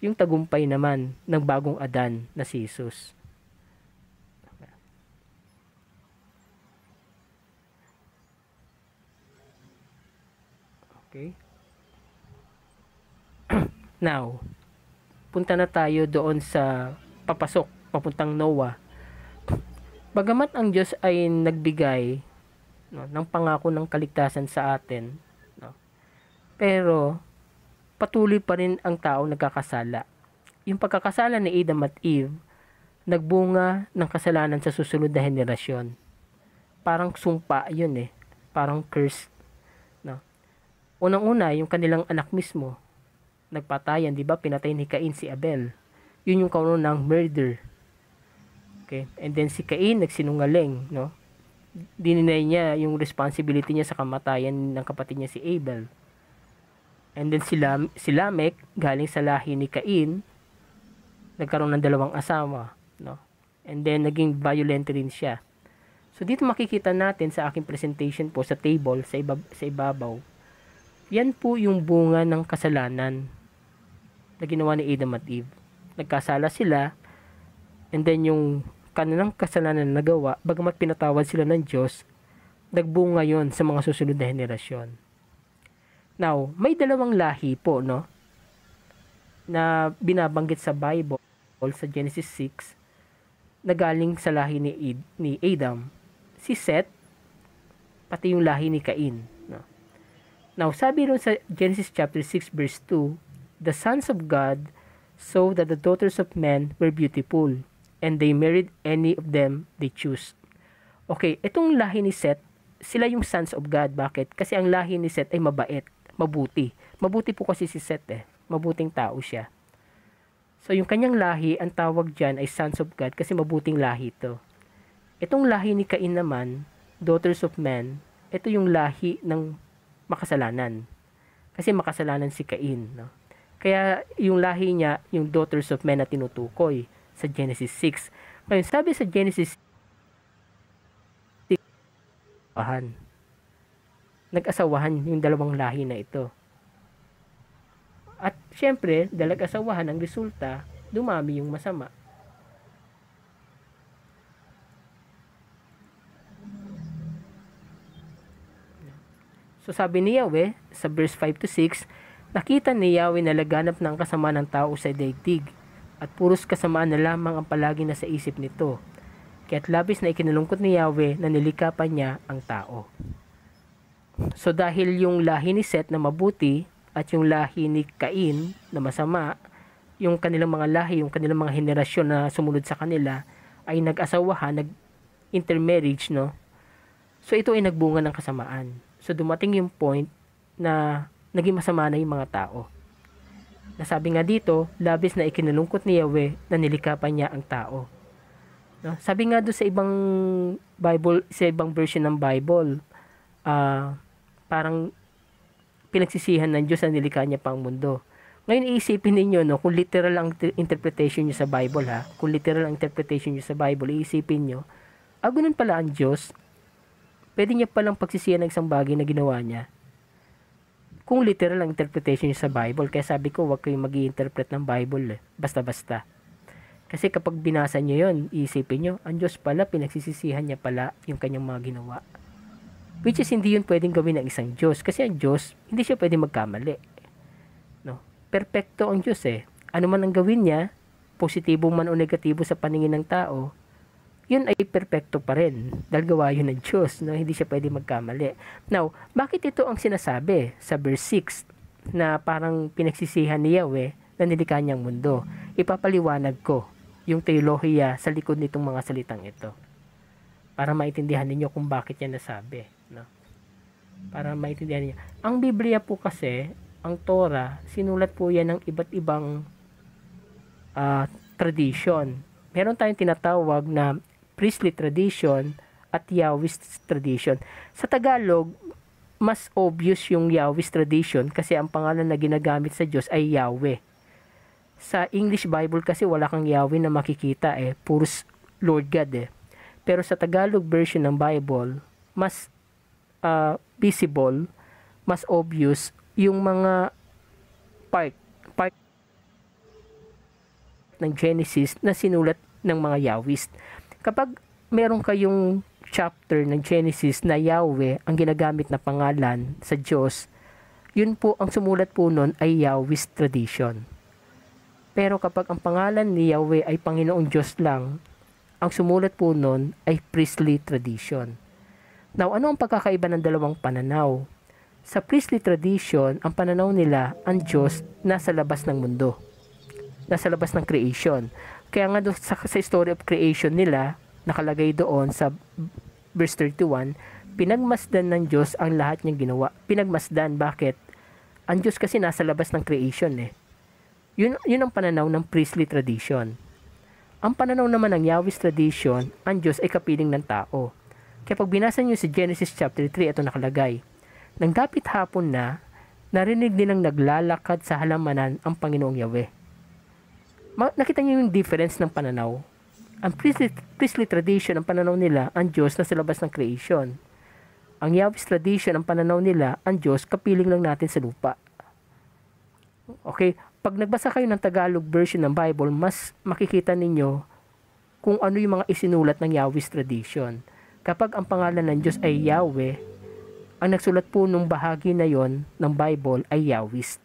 yung tagumpay naman ng bagong Adan na si Jesus. Now, punta na tayo doon sa papuntang Noah. Bagamat ang Diyos ay nagbigay, no, ng pangako ng kaligtasan sa atin, no, pero patuloy pa rin ang tao nagkakasala. Yung pagkakasala ni Adam at Eve, nagbunga ng kasalanan sa susunod na henerasyon. Parang sumpa yun eh. Parang curse. No? Unang-una, yung kanilang anak mismo, nagpatayan, di ba? Pinatay ni Cain si Abel. Yun yung kaunang murder. Okay? And then si Cain nagsinungaling, no? Dininay niya yung responsibility niya sa kamatayan ng kapatid niya si Abel. And then si Lamech, galing sa lahi ni Cain, nagkaroon ng 2 asawa, no? And then naging violent rin siya. So dito makikita natin sa aking presentation po sa table sa ibabaw. Yan po yung bunga ng kasalanan na ginawa ni Adam at Eve. Nagkasala sila, and then yung kanilang kasalanan na nagawa, bagamat pinatawad sila ng Diyos, nagbunga yon sa mga susunod na henerasyon. Now, may 2 lahi po, no, na binabanggit sa Bible, sa Genesis 6, na galing sa lahi ni Adam, si Seth, pati yung lahi ni Cain. No? Now, sabi rin sa Genesis chapter 6 verse 2, the sons of God saw that the daughters of men were beautiful, and they married any of them they choose. Okay, itong lahi ni Seth, sila yung sons of God. Bakit? Kasi ang lahi ni Seth ay mabait, mabuti. Mabuti po kasi si Seth eh. Mabuting tao siya. So, yung kanyang lahi, ang tawag dyan ay sons of God kasi mabuting lahi ito. Itong lahi ni Cain naman, daughters of men, ito yung lahi ng makasalanan. Kasi makasalanan si Cain. No? Kaya yung lahi niya, yung daughters of men na tinutukoy sa Genesis 6. Ngayon, sabi sa Genesis 6, nag-asawahan yung 2 lahi na ito. At syempre, dahil nag-asawahan, ang resulta, dumami yung masama. So sabi ni Yahweh, sa verse 5 to 6, nakita ni Yahweh na laganap ng kasama ng tao sa daigdig, at puros kasamaan na lamang ang palagi na sa isip nito. Kaya't labis na ikinulungkot ni Yahweh na nilikha pa niya ang tao. So dahil yung lahi ni Seth na mabuti, at yung lahi ni Cain na masama, yung kanilang mga lahi, yung kanilang mga henerasyon na sumunod sa kanila, ay nag-asawahan, nag-intermarriage, no? So ito ay nagbunga ng kasamaan. So dumating yung point na naging masama na yung mga tao. Nasabi nga dito, labis na ikinulungkot ni Yahweh na nilikha pa niya ang tao. No? Sabi nga doon sa ibang Bible, sa ibang version ng Bible, parang pinagsisihan ng Diyos na nilikha niya pa ang mundo. Ngayon iisipin ninyo, no, kung literal ang interpretation niyo sa Bible, ha, kung literal ang interpretation niyo sa Bible, iisipin niyo, ganun pala ang Diyos. Pwede niya palang pagsisihan ng isang bagay na ginawa niya. Kung literal ang interpretation niyo sa Bible, kaya sabi ko, huwag kayong mag-i-interpret ng Bible, basta-basta. Kasi kapag binasa niyo yon, iisipin niyo, ang Diyos pala, pinagsisisihan niya pala yung kanyang mga ginawa. Which is, hindi yun pwedeng gawin ng isang Diyos. Kasi ang Diyos, hindi siya pwedeng magkamali. No? Perpekto ang Diyos eh. Ano man ang gawin niya, positibo man o negatibo sa paningin ng tao, yun ay perpekto pa rin. Dahil gawa yun ng Diyos. No? Hindi siya pwedeng magkamali. Now, bakit ito ang sinasabi sa verse 6 na parang pinagsisihan ni Yahweh na nilikha niyang mundo? Ipapaliwanag ko yung teolohiya sa likod nitong mga salitang ito. Para maintindihan ninyo kung bakit yan nasabi. No? Para maintindihan niyo. Ang Biblia po kasi, ang Torah, sinulat po yan ng iba't ibang tradition. Meron tayong tinatawag na priestly tradition at Yahwist tradition. Sa Tagalog, mas obvious yung Yahwist tradition kasi ang pangalan na ginagamit sa Diyos ay Yahweh. Sa English Bible kasi wala kang Yahweh na makikita eh, puros Lord God eh. Pero sa Tagalog version ng Bible, mas visible, mas obvious yung mga part ng Genesis na sinulat ng mga Yahwist. Kapag meron kayong chapter ng Genesis na Yahweh ang ginagamit na pangalan sa Diyos, yun po, ang sumulat po nun ay Yahweh's tradition. Pero kapag ang pangalan ni Yahweh ay Panginoong Diyos lang, ang sumulat po nun ay priestly tradition. Now, ano ang pagkakaiba ng dalawang pananaw? Sa priestly tradition, ang pananaw nila, ang Diyos nasa labas ng mundo. Nasa labas ng creation. Kaya nga sa story of creation nila, nakalagay doon sa verse 31, pinagmasdan ng Diyos ang lahat niyang ginawa. Pinagmasdan, bakit? Ang Diyos kasi nasa labas ng creation eh. Yun ang pananaw ng priestly tradition. Ang pananaw naman ng Yahweh's tradition, ang Diyos ay kapiling ng tao. Kaya pag binasa niyo si Genesis chapter 3, ito nakalagay. Nang dapit hapon na, narinig nilang naglalakad sa halamanan ang Panginoong Yahweh. Nakita niyo yung difference ng pananaw. Ang priestly tradition, ang pananaw nila, ang Diyos na sa labas ng creation. Ang Yahweh's tradition, ang pananaw nila, ang Diyos, kapiling lang natin sa lupa. Okay, pag nagbasa kayo ng Tagalog version ng Bible, mas makikita ninyo kung ano yung mga isinulat ng Yahweh's tradition. Kapag ang pangalan ng Diyos ay Yahweh, ang nagsulat po nung bahagi na yon ng Bible ay Yahweh's.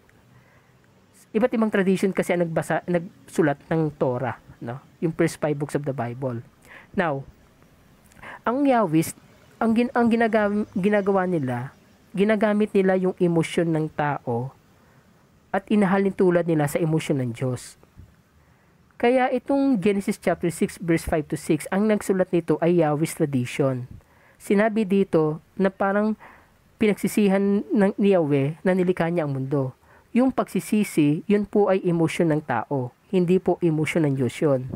Iba't ibang tradition kasi ang nagsulat ng Torah, no? Yung first 5 books of the Bible. Now, ang Yahweh's, ang ginagawa nila, ginagamit nila yung emosyon ng tao at inahalin tulad nila sa emosyon ng Diyos. Kaya itong Genesis chapter 6 verse 5 to 6, ang nagsulat nito ay Yahweh's tradition. Sinabi dito na parang pinagsisihan ni Yahweh na nilikha niya ang mundo. Yung pagsisisi, yun po ay emosyon ng tao, hindi po emosyon ng Diyos yun.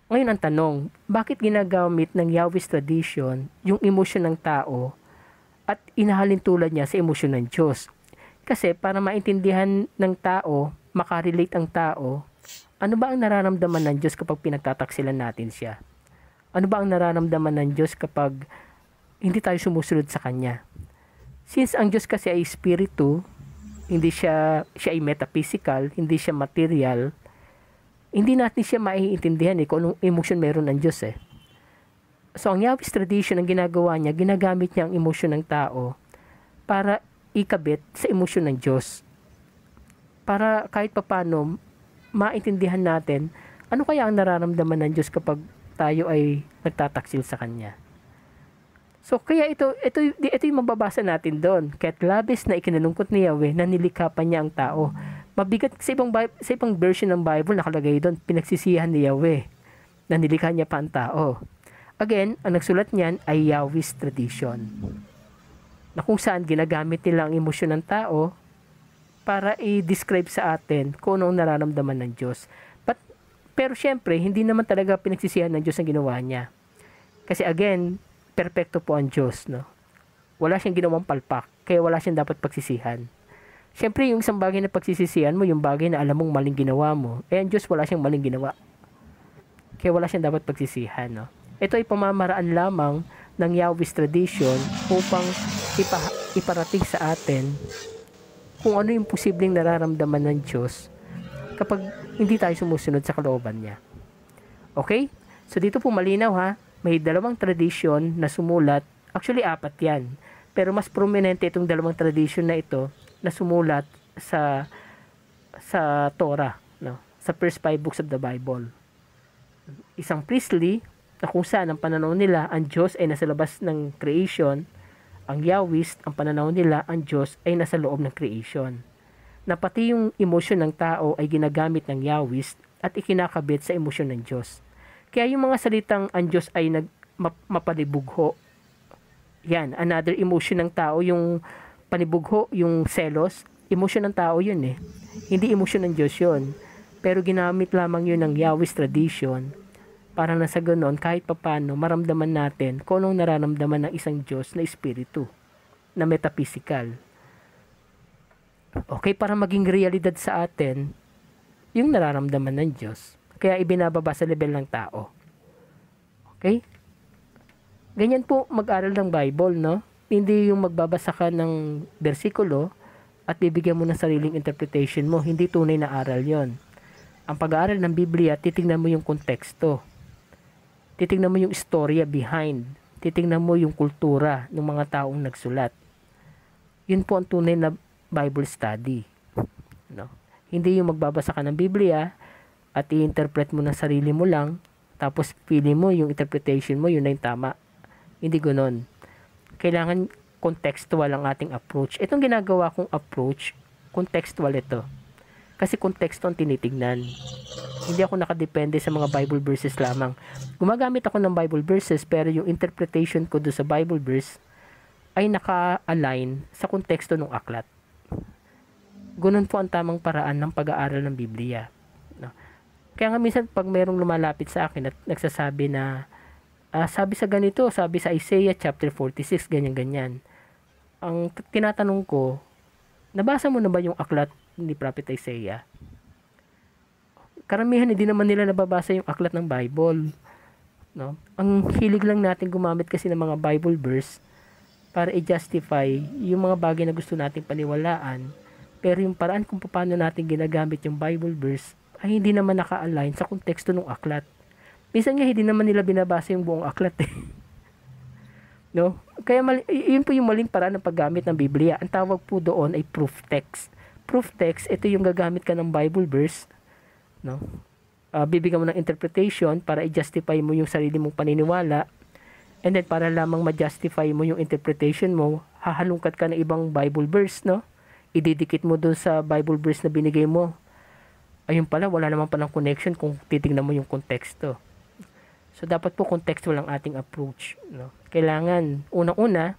Ngayon ang tanong, bakit ginagamit ng Yahweh's tradition yung emosyon ng tao at inahalin tulad niya sa emosyon ng Diyos? Kasi para maintindihan ng tao, makarelate ang tao, ano ba ang nararamdaman ng Diyos kapag pinagtataksilan natin siya? Ano ba ang nararamdaman ng Diyos kapag hindi tayo sumusunod sa Kanya? Since ang Diyos kasi ay spiritu, hindi siya ay metaphysical, hindi siya material, hindi natin siya maiintindihan kung anong emosyon meron ng Diyos eh. So, ang Yahweh's tradition, ang ginagawa niya, ginagamit niya ang emosyon ng tao para ikabit sa emosyon ng Diyos. Para kahit papano, maintindihan natin, ano kaya ang nararamdaman ng Diyos kapag tayo ay nagtataksil sa Kanya. So, kaya ito yung mababasa natin doon. Kaya't labis na ikinalungkot ni Yahweh na nilikha pa niya ang tao. Mabigat sa ibang version ng Bible nakalagay doon, pinagsisihan ni Yahweh na nilikha niya pa ang tao. Again, ang nagsulat niyan ay Yahweh's tradition. Na kung saan ginagamit nila ang emosyon ng tao para i-describe sa atin kung anong nararamdaman ng Diyos. Pero syempre, hindi naman talaga pinagsisihan ng Diyos ang ginawa niya. Kasi again, perpekto po ang Diyos, no? Wala siyang ginawang palpak, kaya wala siyang dapat pagsisihan. Siyempre, yung isang bagay na pagsisisihan mo, yung bagay na alam mong maling ginawa mo, ang Diyos wala siyang maling ginawa. Kaya wala siyang dapat pagsisihan, no? Ito ay pamamaraan lamang ng Yahweh's tradition upang iparating sa atin kung ano yung posibleng nararamdaman ng Diyos kapag hindi tayo sumusunod sa kalooban niya. Okay? So dito po malinaw ha, may dalawang tradition na sumulat, actually 4 yan, pero mas prominente itong dalawang tradition na ito na sumulat sa Torah, no? Sa first 5 books of the Bible. Isang priestly, na kung saan ang pananaw nila, ang Diyos ay nasa labas ng creation. Ang Yahweh's, ang pananaw nila, ang Diyos ay nasa loob ng creation. Na pati yung emosyon ng tao ay ginagamit ng Yahweh's at ikinakabit sa emosyon ng Diyos. Kaya yung mga salitang ang Diyos ay mapalibugho, yan, another emotion ng tao, yung panibugho, yung selos, emosyon ng tao yun eh. Hindi emosyon ng Diyos yun. Pero ginamit lamang yun ng Yahweh's tradition para na sa ganon, kahit papano, maramdaman natin kung anong nararamdaman ng isang Diyos na espiritu, na metaphysical. Okay, para maging realidad sa atin, yung nararamdaman ng Diyos. Kaya ibinababa sa level ng tao. Okay? Ganyan po mag-aral ng Bible, no? Hindi yung magbabasa ka ng bersikulo at bibigyan mo ng sariling interpretation mo. Hindi tunay na aral yon. Ang pag-aaral ng Biblia, titingnan mo yung konteksto. Titingnan mo yung istorya behind. Titingnan mo yung kultura ng mga taong nagsulat. Yun po ang tunay na Bible study. No? Hindi yung magbabasa ka ng Biblia at i-interpret mo ng sarili mo lang, tapos pili mo yung interpretation mo, yun na yung tama. Hindi ganoon. Kailangan contextual ang ating approach. Itong ginagawa kong approach, contextual ito. Kasi konteksto ang tinitignan. Hindi ako nakadepende sa mga Bible verses lamang. Gumagamit ako ng Bible verses, pero yung interpretation ko do sa Bible verse ay naka-align sa konteksto ng aklat. Ganun po ang tamang paraan ng pag-aaral ng Biblia. No? Kaya nga minsan pag mayroong lumalapit sa akin at nagsasabi na sabi sa ganito, sabi sa Isaiah chapter 46, ganyan-ganyan. Ang tinatanong ko, nabasa mo na ba yung aklat ni Prophet Isaiah? Karamihan hindi naman nila nababasa yung aklat ng Bible. No? Ang hilig lang natin gumamit kasi ng mga Bible verse para i-justify yung mga bagay na gusto nating paniwalaan. Pero yung paraan kung paano natin ginagamit yung Bible verse ay hindi naman naka-align sa konteksto ng aklat. Minsan nga hindi naman nila binabasa yung buong aklat eh. No? Kaya yun po yung maling paraan ng paggamit ng Biblia. Ang tawag po doon ay proof text. Proof text, ito yung gagamit ka ng Bible verse, no? Bibigyan mo ng interpretation para i-justify mo yung sarili mong paniniwala, and then para lamang ma-justify mo yung interpretation mo, hahalungkat ka ng ibang Bible verse, no? Ididikit mo doon sa Bible verse na binigay mo. Ayun pala, wala naman palang connection kung titignan mo yung konteksto. So, dapat po contextual ang ating approach. No? Kailangan, unang-una,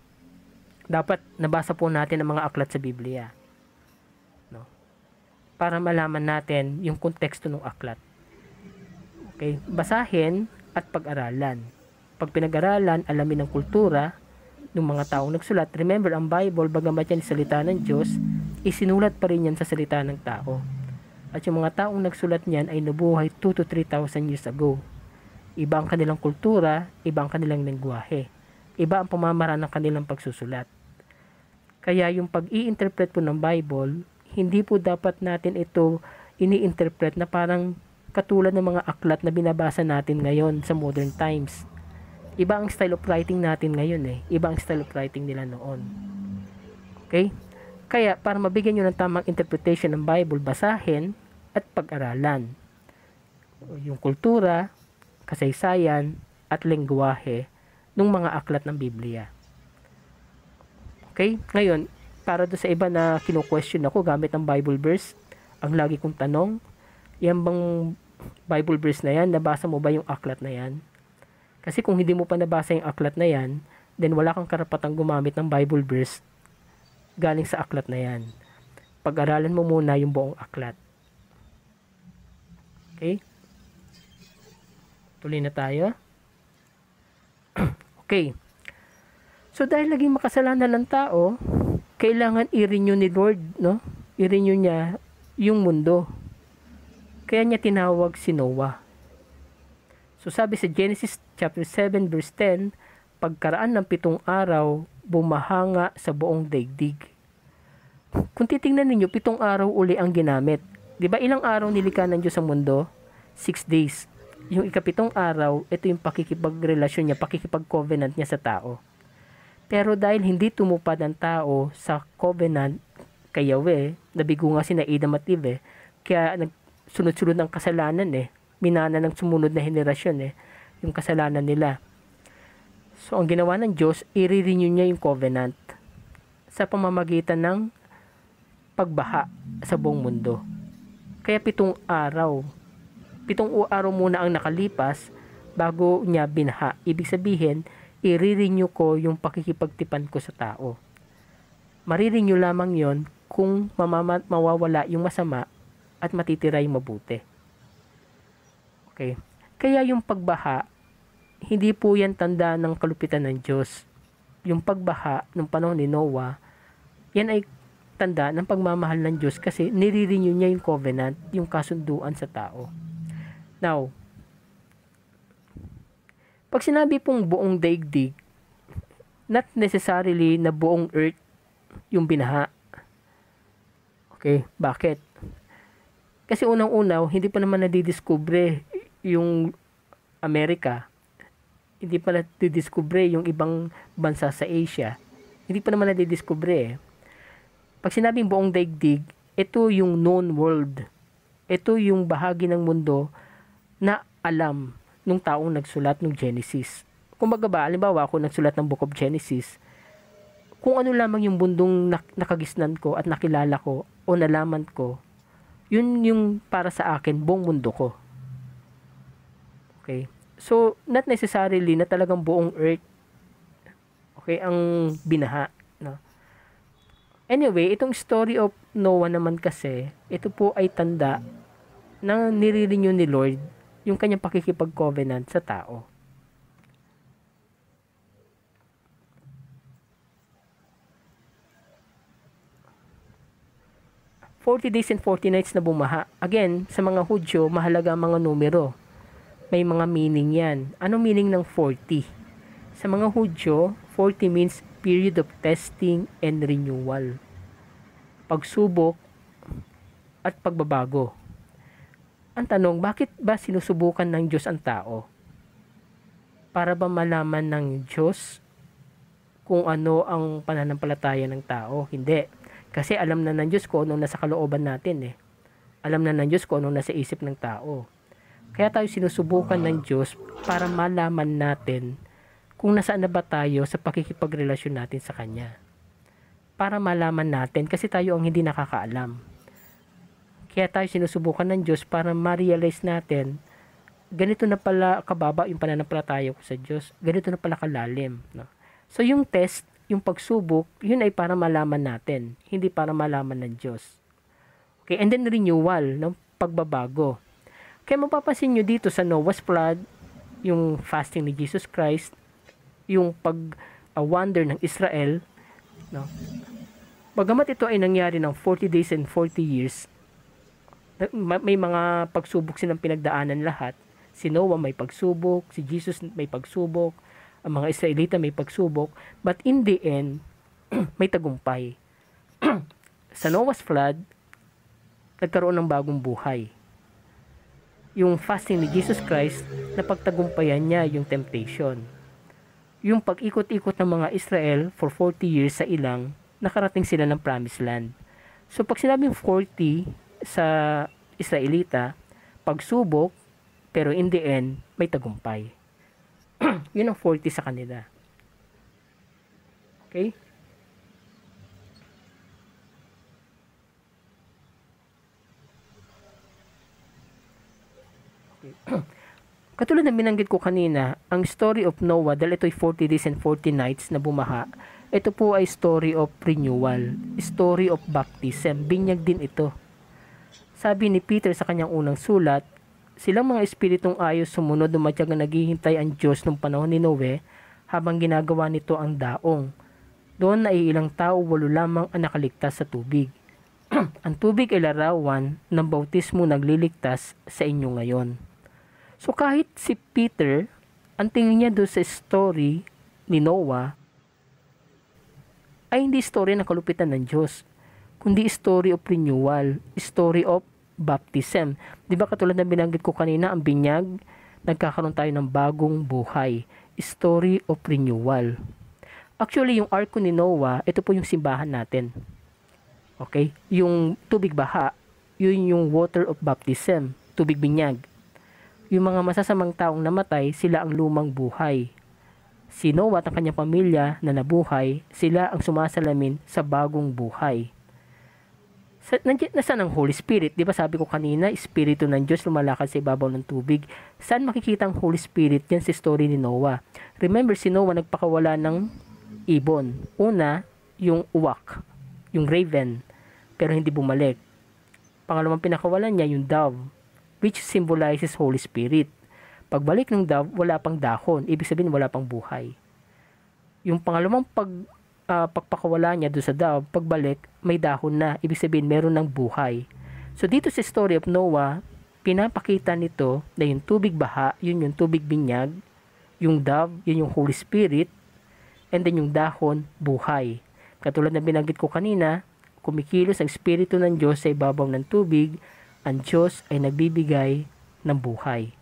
dapat nabasa po natin ang mga aklat sa Biblia. No? Para malaman natin yung konteksto ng aklat. Okay? Basahin at pag-aralan. Pag pinag-aralan, alamin ang kultura ng mga taong nagsulat. Remember, ang Bible, bagamat yan salita ng Diyos, isinulat pa rin yan sa salita ng tao. At yung mga taong nagsulat niyan ay nabuhay 2 to 3,000 years ago. Iba ang kanilang kultura, iba ang kanilang lengguwahe. Iba ang pamamaraan ng kanilang pagsusulat. Kaya yung pag-i-interpret po ng Bible, hindi po dapat natin ito ini-interpret na parang katulad ng mga aklat na binabasa natin ngayon sa modern times. Iba ang style of writing natin ngayon eh. Iba ang style of writing nila noon. Okay? Kaya para mabigyan nyo ng tamang interpretation ng Bible, basahin at pag-aralan. Yung kultura, kasaysayan, at lengguwahe ng mga aklat ng Biblia. Okay? Ngayon, para do sa iba na kino-question ako gamit ang Bible verse, ang lagi kong tanong, yan bang Bible verse na yan, nabasa mo ba yung aklat na yan? Kasi kung hindi mo pa nabasa yung aklat na yan, then wala kang karapatang gumamit ng Bible verse galing sa aklat na yan. Pag-aralan mo muna yung buong aklat. Okay? Tuloy na tayo. Okay. So dahil naging makasalanan ng tao, kailangan i-renew ni Lord, no? I-renew niya yung mundo. Kaya niya tinawag si Noah. So sabi sa Genesis chapter 7 verse 10, pagkaraan ng 7 araw, bumahanga sa buong daigdig. Kung titingnan ninyo, 7 araw uli ang ginamit. 'Di ba ilang araw nilikha ng Diyos ang mundo? 6 days. Yung ika-7 araw, ito yung pakikipagrelasyon niya, pakikipag-covenant niya sa tao. Pero dahil hindi tumupad ang tao sa covenant kay Yahweh, nabigo nga sina Adam at Eve, kaya nagsunod-sunod ang kasalanan minana ng sumunod na henerasyon yung kasalanan nila. So ang ginawa ng Diyos, i-renew niya yung covenant sa pamamagitan ng pagbaha sa buong mundo. Kaya 7 araw. 7 araw muna ang nakalipas bago niya binaha. Ibig sabihin, i-renew ko yung pakikipagtipan ko sa tao. Marirenew lamang yon kung mawawala yung masama at matitira yung mabuti. Okay. Kaya yung pagbaha, hindi po yan tanda ng kalupitan ng Diyos. Yung pagbaha ng panahon ni Noah, yan ay tanda ng pagmamahal ng Diyos kasi nire-renew niya yung covenant, yung kasunduan sa tao. Now, pag sinabi pong buong daigdig, not necessarily na buong earth yung binaha. Okay, bakit? Kasi unang-unaw, hindi pa naman nadidiskubre yung Amerika. Hindi pa nadidiskubre yung ibang bansa sa Asia. Hindi pa naman nadidiskubre Pag sinabing buong daigdig, ito yung known world. Ito yung bahagi ng mundo na alam nung taong nagsulat ng Genesis. Kung baga ba, halimbawa ako nagsulat ng Book of Genesis, kung ano lamang yung bundong nakagisnan ko at nakilala ko o nalaman ko, yun yung para sa akin buong mundo ko. Okay? So, not necessarily na talagang buong earth, okay, ang binaha. No? Anyway, itong story of Noah naman kasi, ito po ay tanda na nire-renew ni Lord yung kanyang pakikipag-covenant sa tao. "40 days and 40 nights na bumaha." Again, sa mga Hudyo, mahalaga ang mga numero. May mga meaning yan. Anong meaning ng 40? Sa mga Hudyo, 40 means period of testing and renewal. Pagsubok at pagbabago. Ang tanong, bakit ba sinusubukan ng Diyos ang tao? Para ba malaman ng Diyos kung ano ang pananampalataya ng tao? Hindi. Kasi alam na ng Diyos kung ano nasa kalooban natin eh. Alam na ng Diyos kung ano nasa isip ng tao. Kaya tayo sinusubukan ng Diyos para malaman natin kung nasaan na ba tayo sa pakikipagrelasyon natin sa Kanya. Para malaman natin kasi tayo ang hindi nakakaalam. Kaya tayo sinusubukan ng Diyos para ma-realize natin, ganito na pala kababa yung pananampalataya ko sa Diyos. Ganito na pala kalalim. No? So yung test, yung pagsubok, yun ay para malaman natin. Hindi para malaman ng Diyos. Okay, and then renewal, no? Pagbabago. Kaya mapapansin nyo dito sa Noah's flood, yung fasting ni Jesus Christ, yung pag-wander ng Israel, no? Bagamat ito ay nangyari ng 40 days and 40 years, may mga pagsubok silang pinagdaanan lahat. Si Noah may pagsubok, si Jesus may pagsubok, ang mga Israelita may pagsubok, but in the end, may tagumpay. Sa Noah's flood, nagkaroon ng bagong buhay. Yung fasting ni Jesus Christ, napagtagumpayan niya yung temptation. Yung pag-ikot-ikot ng mga Israel for 40 years sa ilang, nakarating sila ng promised land. So pag sinabing 40 sa Israelita, pagsubok, pero in the end, may tagumpay. Yun ang 40 sa kanila. Okay? Katulad ng binanggit ko kanina, ang story of Noah, dahil ito'y 40 days and 40 nights na bumaha, ito po ay story of renewal, story of baptism, binyag din ito. Sabi ni Peter sa kanyang unang sulat, silang mga espiritong ayos sumunod dumatiyag na naghihintay ang Diyos nung panahon ni Noe habang ginagawa nito ang daong. Doon na ilang tao, 8 lamang ang nakaligtas sa tubig. Ang tubig ay larawan ng bautismo nagliligtas sa inyo ngayon. So kahit si Peter, ang tingin niya doon sa story ni Noah, ay hindi story ng kalupitan ng Diyos, kundi story of renewal, story of baptism. Di ba katulad ng binanggit ko kanina, ang binyag, nagkakaroon tayo ng bagong buhay. Story of renewal. Actually, yung arko ni Noah, ito po yung simbahan natin. Okay? Yung tubig baha, yun yung water of baptism, tubig binyag. Yung mga masasamang taong namatay, sila ang lumang buhay. Si Noah at ang kanyang pamilya na nabuhay, sila ang sumasalamin sa bagong buhay. Nasaan ang Holy Spirit? Di ba sabi ko kanina, Espiritu ng Diyos lumalakad sa ibabaw ng tubig. Saan makikita ang Holy Spirit? Yan sa story ni Noah. Remember, si Noah nagpakawala ng ibon. Una, yung uwak, yung raven, pero hindi bumalik. Pangalawang pinakawalan niya, yung dove, which symbolizes Holy Spirit. Pagbalik ng dove, wala pang dahon. Ibig sabihin, wala pang buhay. Yung pangalawang pagpakawala niya doon sa dove, pagbalik, may dahon na. Ibig sabihin, meron ng buhay. So, dito sa story of Noah, pinapakita nito na yung tubig baha, yun yung tubig binyag, yung dove, yun yung Holy Spirit, and then yung dahon, buhay. Katulad na binanggit ko kanina, kumikilos ang Espiritu ng Diyos sa ibabaw ng tubig, ang Diyos ay nagbibigay ng buhay.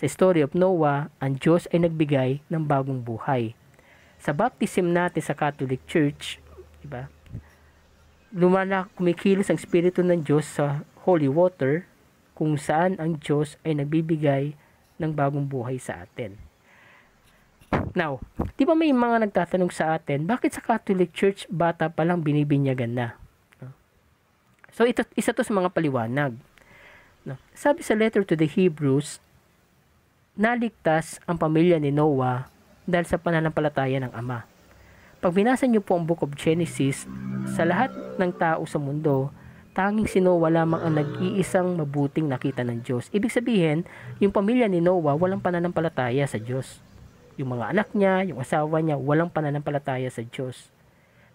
Sa story of Noah, ang Diyos ay nagbigay ng bagong buhay. Sa baptism natin sa Catholic Church, diba? kumikilos ang Espiritu ng Diyos sa holy water, kung saan ang Diyos ay nagbibigay ng bagong buhay sa atin. Now, di ba may mga nagtatanong sa atin, bakit sa Catholic Church bata pa lang binibinyagan na? So, isa to sa mga paliwanag. Sabi sa letter to the Hebrews, naligtas ang pamilya ni Noah dahil sa pananampalataya ng Ama. Pag binasa niyo po ang Book of Genesis, sa lahat ng tao sa mundo, tanging si Noah lamang ang nag-iisang mabuting nakita ng Diyos. Ibig sabihin, yung pamilya ni Noah walang pananampalataya sa Diyos. Yung mga anak niya, yung asawa niya, walang pananampalataya sa Diyos.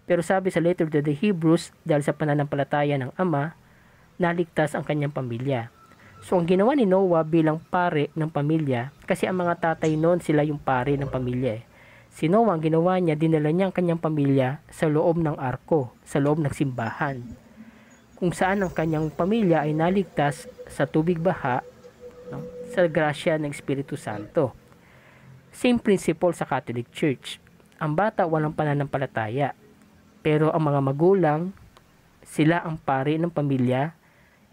Pero sabi sa letter to the Hebrews, dahil sa pananampalataya ng Ama, naligtas ang kanyang pamilya. So, ang ginawa ni Noah bilang pare ng pamilya, kasi ang mga tatay noon sila yung pare ng pamilya. Si Noah, ang ginawa niya, dinala niya ang kanyang pamilya sa loob ng arko, sa loob ng simbahan, kung saan ang kanyang pamilya ay naligtas sa tubig baha, sa grasya ng Espiritu Santo. Same principle sa Catholic Church. Ang bata walang pananampalataya, pero ang mga magulang, sila ang pare ng pamilya,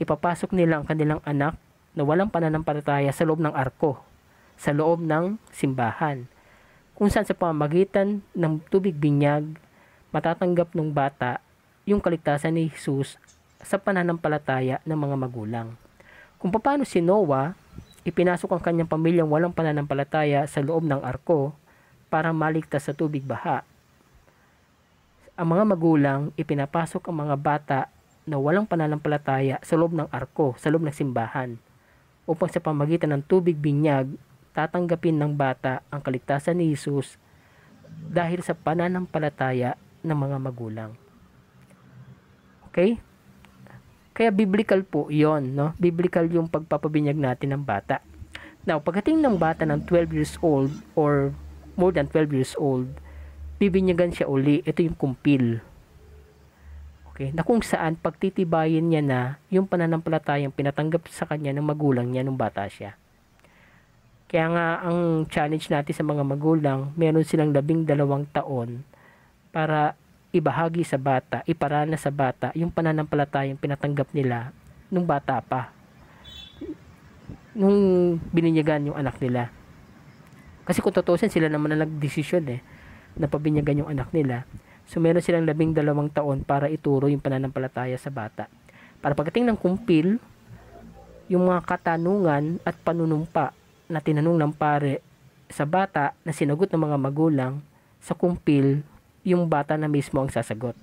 ipapasok nila ang kanilang anak na walang pananampalataya sa loob ng arko, sa loob ng simbahan, kung saan sa pamamagitan ng tubig binyag, matatanggap ng bata yung kaligtasan ni Jesus sa pananampalataya ng mga magulang. Kung paano si Noah, ipinasok ang kanyang pamilyang walang pananampalataya sa loob ng arko para maligtas sa tubig baha. Ang mga magulang, ipinapasok ang mga bata na walang pananampalataya sa loob ng arko, sa loob ng simbahan, upang sa pamamagitan ng tubig binyag, tatanggapin ng bata ang kaligtasan ni Jesus dahil sa pananampalataya ng mga magulang. Okay? Kaya biblical po yon, no? Biblical yung pagpapabinyag natin ng bata. Now, pagdating ng bata ng 12 years old or more than 12 years old, bibinyagan siya uli. Ito yung kumpil. Okay? Na kung saan pagtitibayin niya na yung pananampalatayang pinatanggap sa kanya ng magulang niya nung bata siya. Kaya nga, ang challenge natin sa mga magulang, meron silang 12 taon para ibahagi sa bata, iparana sa bata, yung pananampalatayang pinatanggap nila nung bata pa. Nung bininyagan yung anak nila. Kasi kung tutusin, sila naman na nagdesisyon na pabinyagan yung anak nila. So, meron silang 12 taon para ituro yung pananampalataya sa bata. Para pagdating ng kumpil, yung mga katanungan at panunumpa na tinanong ng pare sa bata na sinagot ng mga magulang, sa kumpil, yung bata na mismo ang sasagot.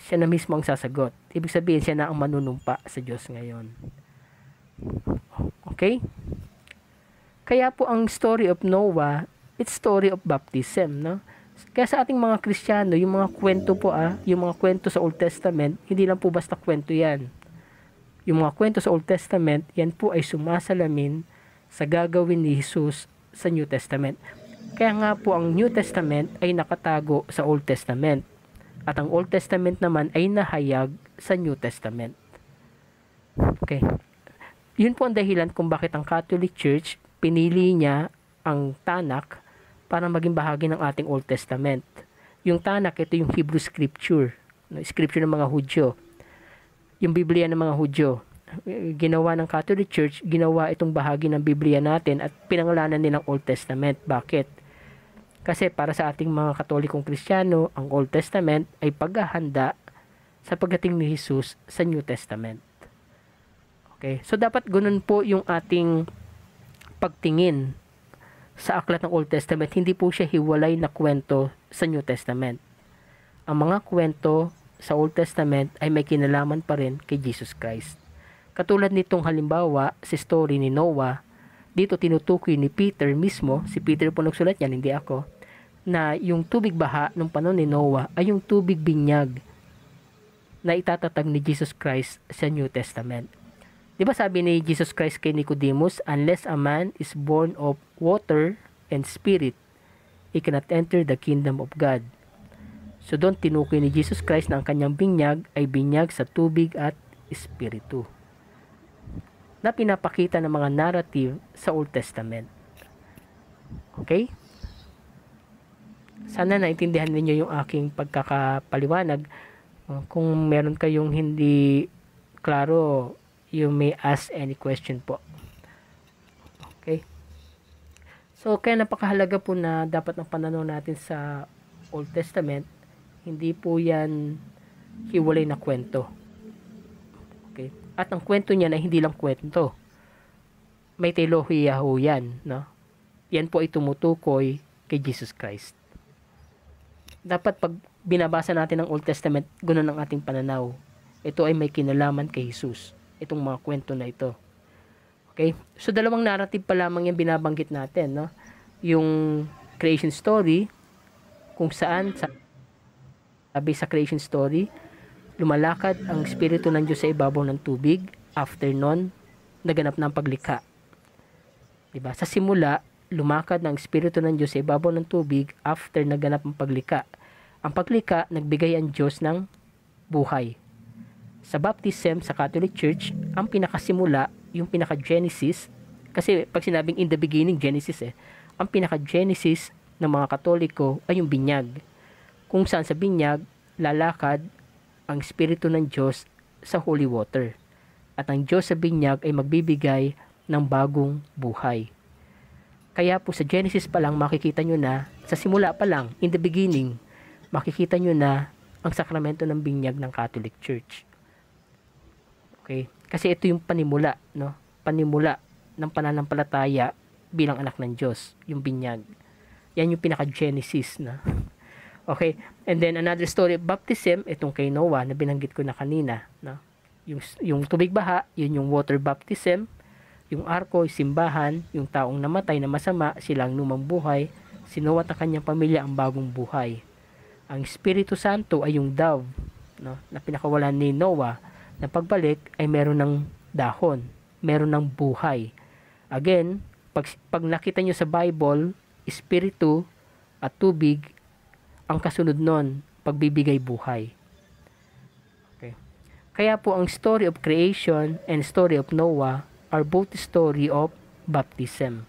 Siya na mismo ang sasagot. Ibig sabihin, siya na ang manunumpa sa Diyos ngayon. Okay? Kaya po ang story of Noah, it's story of baptism, no? Kaya sa ating mga Kristiyano, yung mga kwento po, yung mga kwento sa Old Testament, hindi lang po basta kwento yan. Yung mga kwento sa Old Testament, yan po ay sumasalamin sa gagawin ni Jesus sa New Testament. Kaya nga po ang New Testament ay nakatago sa Old Testament. At ang Old Testament naman ay nahayag sa New Testament. Okay. Yun po ang dahilan kung bakit ang Catholic Church pinili niya ang Tanakh para maging bahagi ng ating Old Testament. Yung Tanakh, ito yung Hebrew Scripture. Scripture ng mga Hudyo. Yung Biblia ng mga Hudyo. Ginawa ng Catholic Church, ginawa itong bahagi ng Biblia natin at pinangalanan nilang Old Testament. Bakit? Kasi para sa ating mga Katolikong Kristiyano, ang Old Testament ay paghahanda sa pagdating ni Jesus sa New Testament. Okay? So, dapat ganun po yung ating pagtingin sa aklat ng Old Testament. Hindi po siya hiwalay na kwento sa New Testament. Ang mga kwento sa Old Testament ay may kinalaman pa rin kay Jesus Christ. Katulad nitong halimbawa, si story ni Noah, dito tinutukoy ni Peter mismo, si Peter po nagsulat yan, hindi ako, na yung tubig baha nung panahon ni Noah ay yung tubig binyag na itatatag ni Jesus Christ sa New Testament. Diba sabi ni Jesus Christ kay Nicodemus, unless a man is born of water and spirit, he cannot enter the kingdom of God. So doon tinukoy ni Jesus Christ na ang kanyang binyag ay binyag sa tubig at espiritu, na pinapakita ng mga narrative sa Old Testament. Okay? Sana naintindihan ninyo yung aking pagkakapaliwanag. Kung meron kayong hindi klaro, you may ask any question po. Okay? So, kaya napakahalaga po na dapat ang pananaw natin sa Old Testament, hindi po yan hiwalay na kwento. Okay? At ang kwento niya na hindi lang kwento. May teolohiya ho yan. No? Yan po ay tumutukoy kay Jesus Christ. Dapat pag binabasa natin ang Old Testament, ganoon ang ating pananaw. Ito ay may kinalaman kay Jesus. Itong mga kwento na ito. Okay? So, dalawang narrative pa lamang yung binabanggit natin, no? Yung creation story, kung saan, sabi sa creation story, lumalakad ang Espiritu ng Diyos sa ibabaw ng tubig. After nun, naganap ng paglikha. Diba? Sa simula, lumakad ng Espiritu ng Diyos sa ibabaw ng tubig after naganap ang paglikha. Ang paglikha, nagbigay ang Diyos ng buhay. Sa baptism, sa Catholic Church, ang pinakasimula, yung pinaka-Genesis, kasi pag sinabing in the beginning, Genesis ang pinaka-Genesis ng mga Katoliko ay yung binyag. Kung saan sa binyag, lalakad ang Espiritu ng Diyos sa holy water. At ang Diyos sa binyag ay magbibigay ng bagong buhay. Kaya po sa Genesis pa lang, makikita nyo na, sa simula pa lang, in the beginning, makikita nyo na ang sakramento ng binyag ng Catholic Church. Okay? Kasi ito yung panimula, no? Panimula ng pananampalataya bilang anak ng Diyos, yung binyag. Yan yung pinaka-Genesis na. Okay? And then another story of baptism, itong kay Noah na binanggit ko na kanina, no? Yung tubig baha, yun yung water baptism. Yung arko, simbahan, yung taong namatay na masama, silang lumang buhay. Si Noah at ang kanyang pamilya ang bagong buhay. Ang Espiritu Santo ay yung dove, no? Na pinakawalan ni Noah. Na pagbalik ay meron ng dahon, meron ng buhay. Again, pag nakita nyo sa Bible, Espiritu at tubig, ang kasunod nun, pagbibigay buhay. Okay. Kaya po ang story of creation and story of Noah are both story of baptism.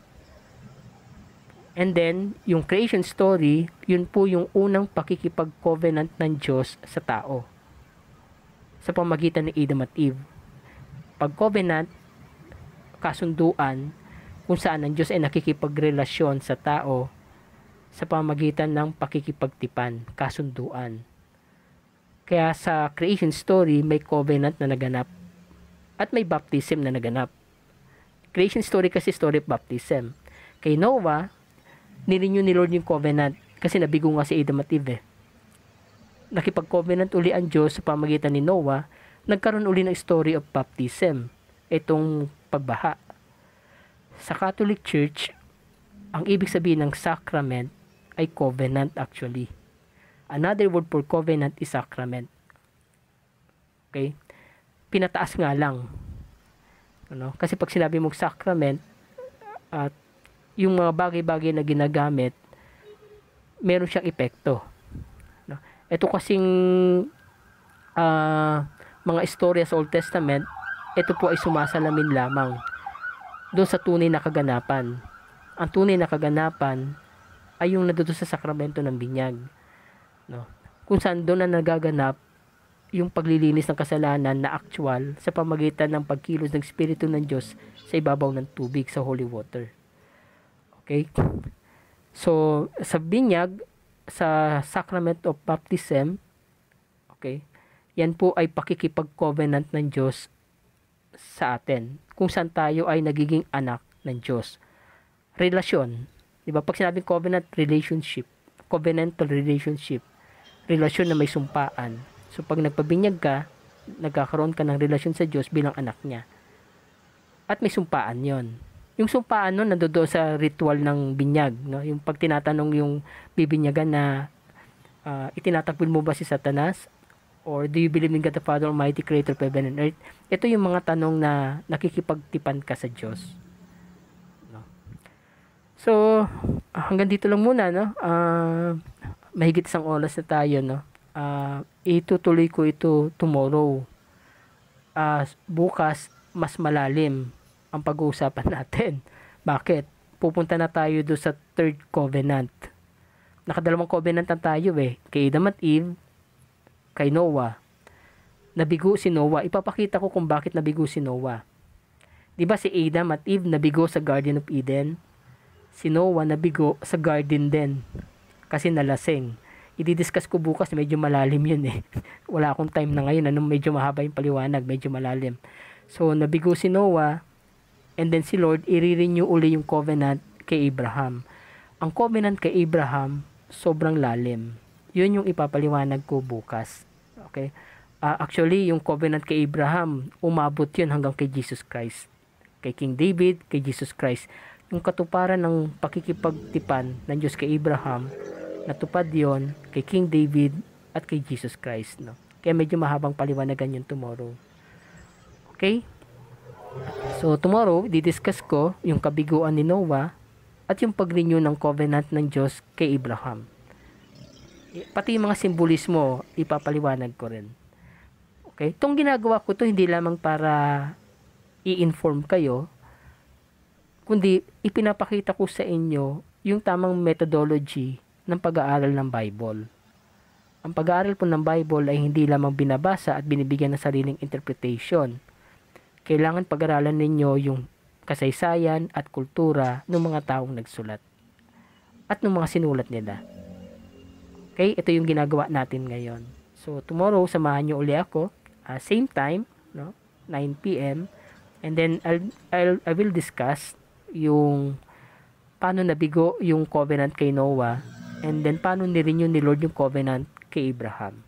And then, yung creation story, yun po yung unang pakikipag-covenant ng Diyos sa tao. Sa pamagitan ni Adam at Eve. Pag-covenant, kasunduan, kung saan ang Diyos ay nakikipagrelasyon sa tao sa pamagitan ng pakikipagtipan, kasunduan. Kaya sa creation story, may covenant na naganap at may baptism na naganap. Creation story kasi story of baptism. Kay Noah, nirenew ni Lord yung covenant kasi nabigo nga si Adam at Eve. Nakipag-covenant uli ang Diyos sa pamagitan ni Noah, nagkaroon uli ng story of baptism, itong pagbaha. Sa Catholic Church, ang ibig sabihin ng sacrament ay covenant actually. Another word for covenant is sacrament. Okay? Pinataas nga lang. Ano? Kasi pag sinabi mong sacrament, at yung mga bagay-bagay na ginagamit, meron siyang epekto. No? Ito kasing mga istorya sa Old Testament, ito po ay sumasalamin lamang doon sa tunay na kaganapan. Ang tunay na kaganapan ay yung nandoon sa sakramento ng binyag. No? Kung saan doon na nagaganap yung paglilinis ng kasalanan na actual sa pamagitan ng pagkilos ng Espiritu ng Diyos sa ibabaw ng tubig sa holy water. Okay? So, sa binyag, sa sacrament of baptism, okay, yan po ay pakikipag-covenant ng Diyos sa atin. Kung saan tayo ay nagiging anak ng Diyos. Relasyon. Diba? Pag sinabing covenant, relationship. Covenantal relationship. Relasyon na may sumpaan. So, pag nagpabinyag ka, nagkakaroon ka ng relasyon sa Diyos bilang anak niya. At may sumpaan yon. Yung sumpaan nun, nandoon sa ritual ng binyag. No? Yung pag tinatanong yung bibinyagan na itinatakbil mo ba si Satanas? Or do you believe in God the Father Almighty, Creator of Heaven and Earth? Ito yung mga tanong na nakikipagtipan ka sa Diyos. No? So, hanggang dito lang muna. No? Mahigit isang oras na tayo. No? Itutuloy ko ito tomorrow. Bukas, mas malalim ang pag-uusapan natin. Bakit? Pupunta na tayo doon sa third covenant. Nakadalawang covenant na tayo Kay Adam at Eve, kay Noah. nabigo si Noah. Ipapakita ko kung bakit nabigo si Noah. 'Di ba si Adam at Eve nabigo sa Garden of Eden? Si Noah nabigo sa garden din kasi nalasing. I-discuss ko bukas, medyo malalim yun eh. Wala akong time na ngayon, medyo mahaba yung paliwanag, medyo malalim. So, nabigo si Noah, and then si Lord, i-renew uli yung covenant kay Abraham. Ang covenant kay Abraham, sobrang lalim. Yun yung ipapaliwanag ko bukas. Okay? Actually, yung covenant kay Abraham, umabot yun hanggang kay Jesus Christ. Kay King David, kay Jesus Christ. Yung katuparan ng pakikipagtipan ng Diyos kay Abraham, natupad yon kay King David at kay Jesus Christ. No? Kaya medyo mahabang paliwanagan yun tomorrow. Okay? So, tomorrow, didiscuss ko yung kabiguan ni Noah at yung pag-renew ng covenant ng Diyos kay Abraham. Pati yung mga simbolismo, ipapaliwanag ko rin. Okay? Itong ginagawa ko to hindi lamang para i-inform kayo, kundi ipinapakita ko sa inyo yung tamang methodology ng pag-aaral ng Bible. Ang pag-aaral po ng Bible ay hindi lamang binabasa at binibigyan ng sariling interpretation. Kailangan pag-aralan ninyo yung kasaysayan at kultura ng mga taong nagsulat at ng mga sinulat nila. Okay, ito yung ginagawa natin ngayon. So, tomorrow, samahan nyo uli ako, same time, no? 9 p.m. And then, I will discuss yung paano nabigo yung covenant kay Noah, and then paano ni-renew ni Lord yung covenant kay Abraham.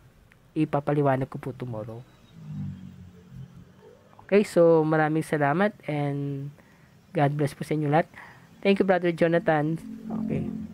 Ipapaliwanag ko po tomorrow. Okay, so maraming salamat and God bless po sa inyo lahat. Thank you, Brother Jonathan. Okay.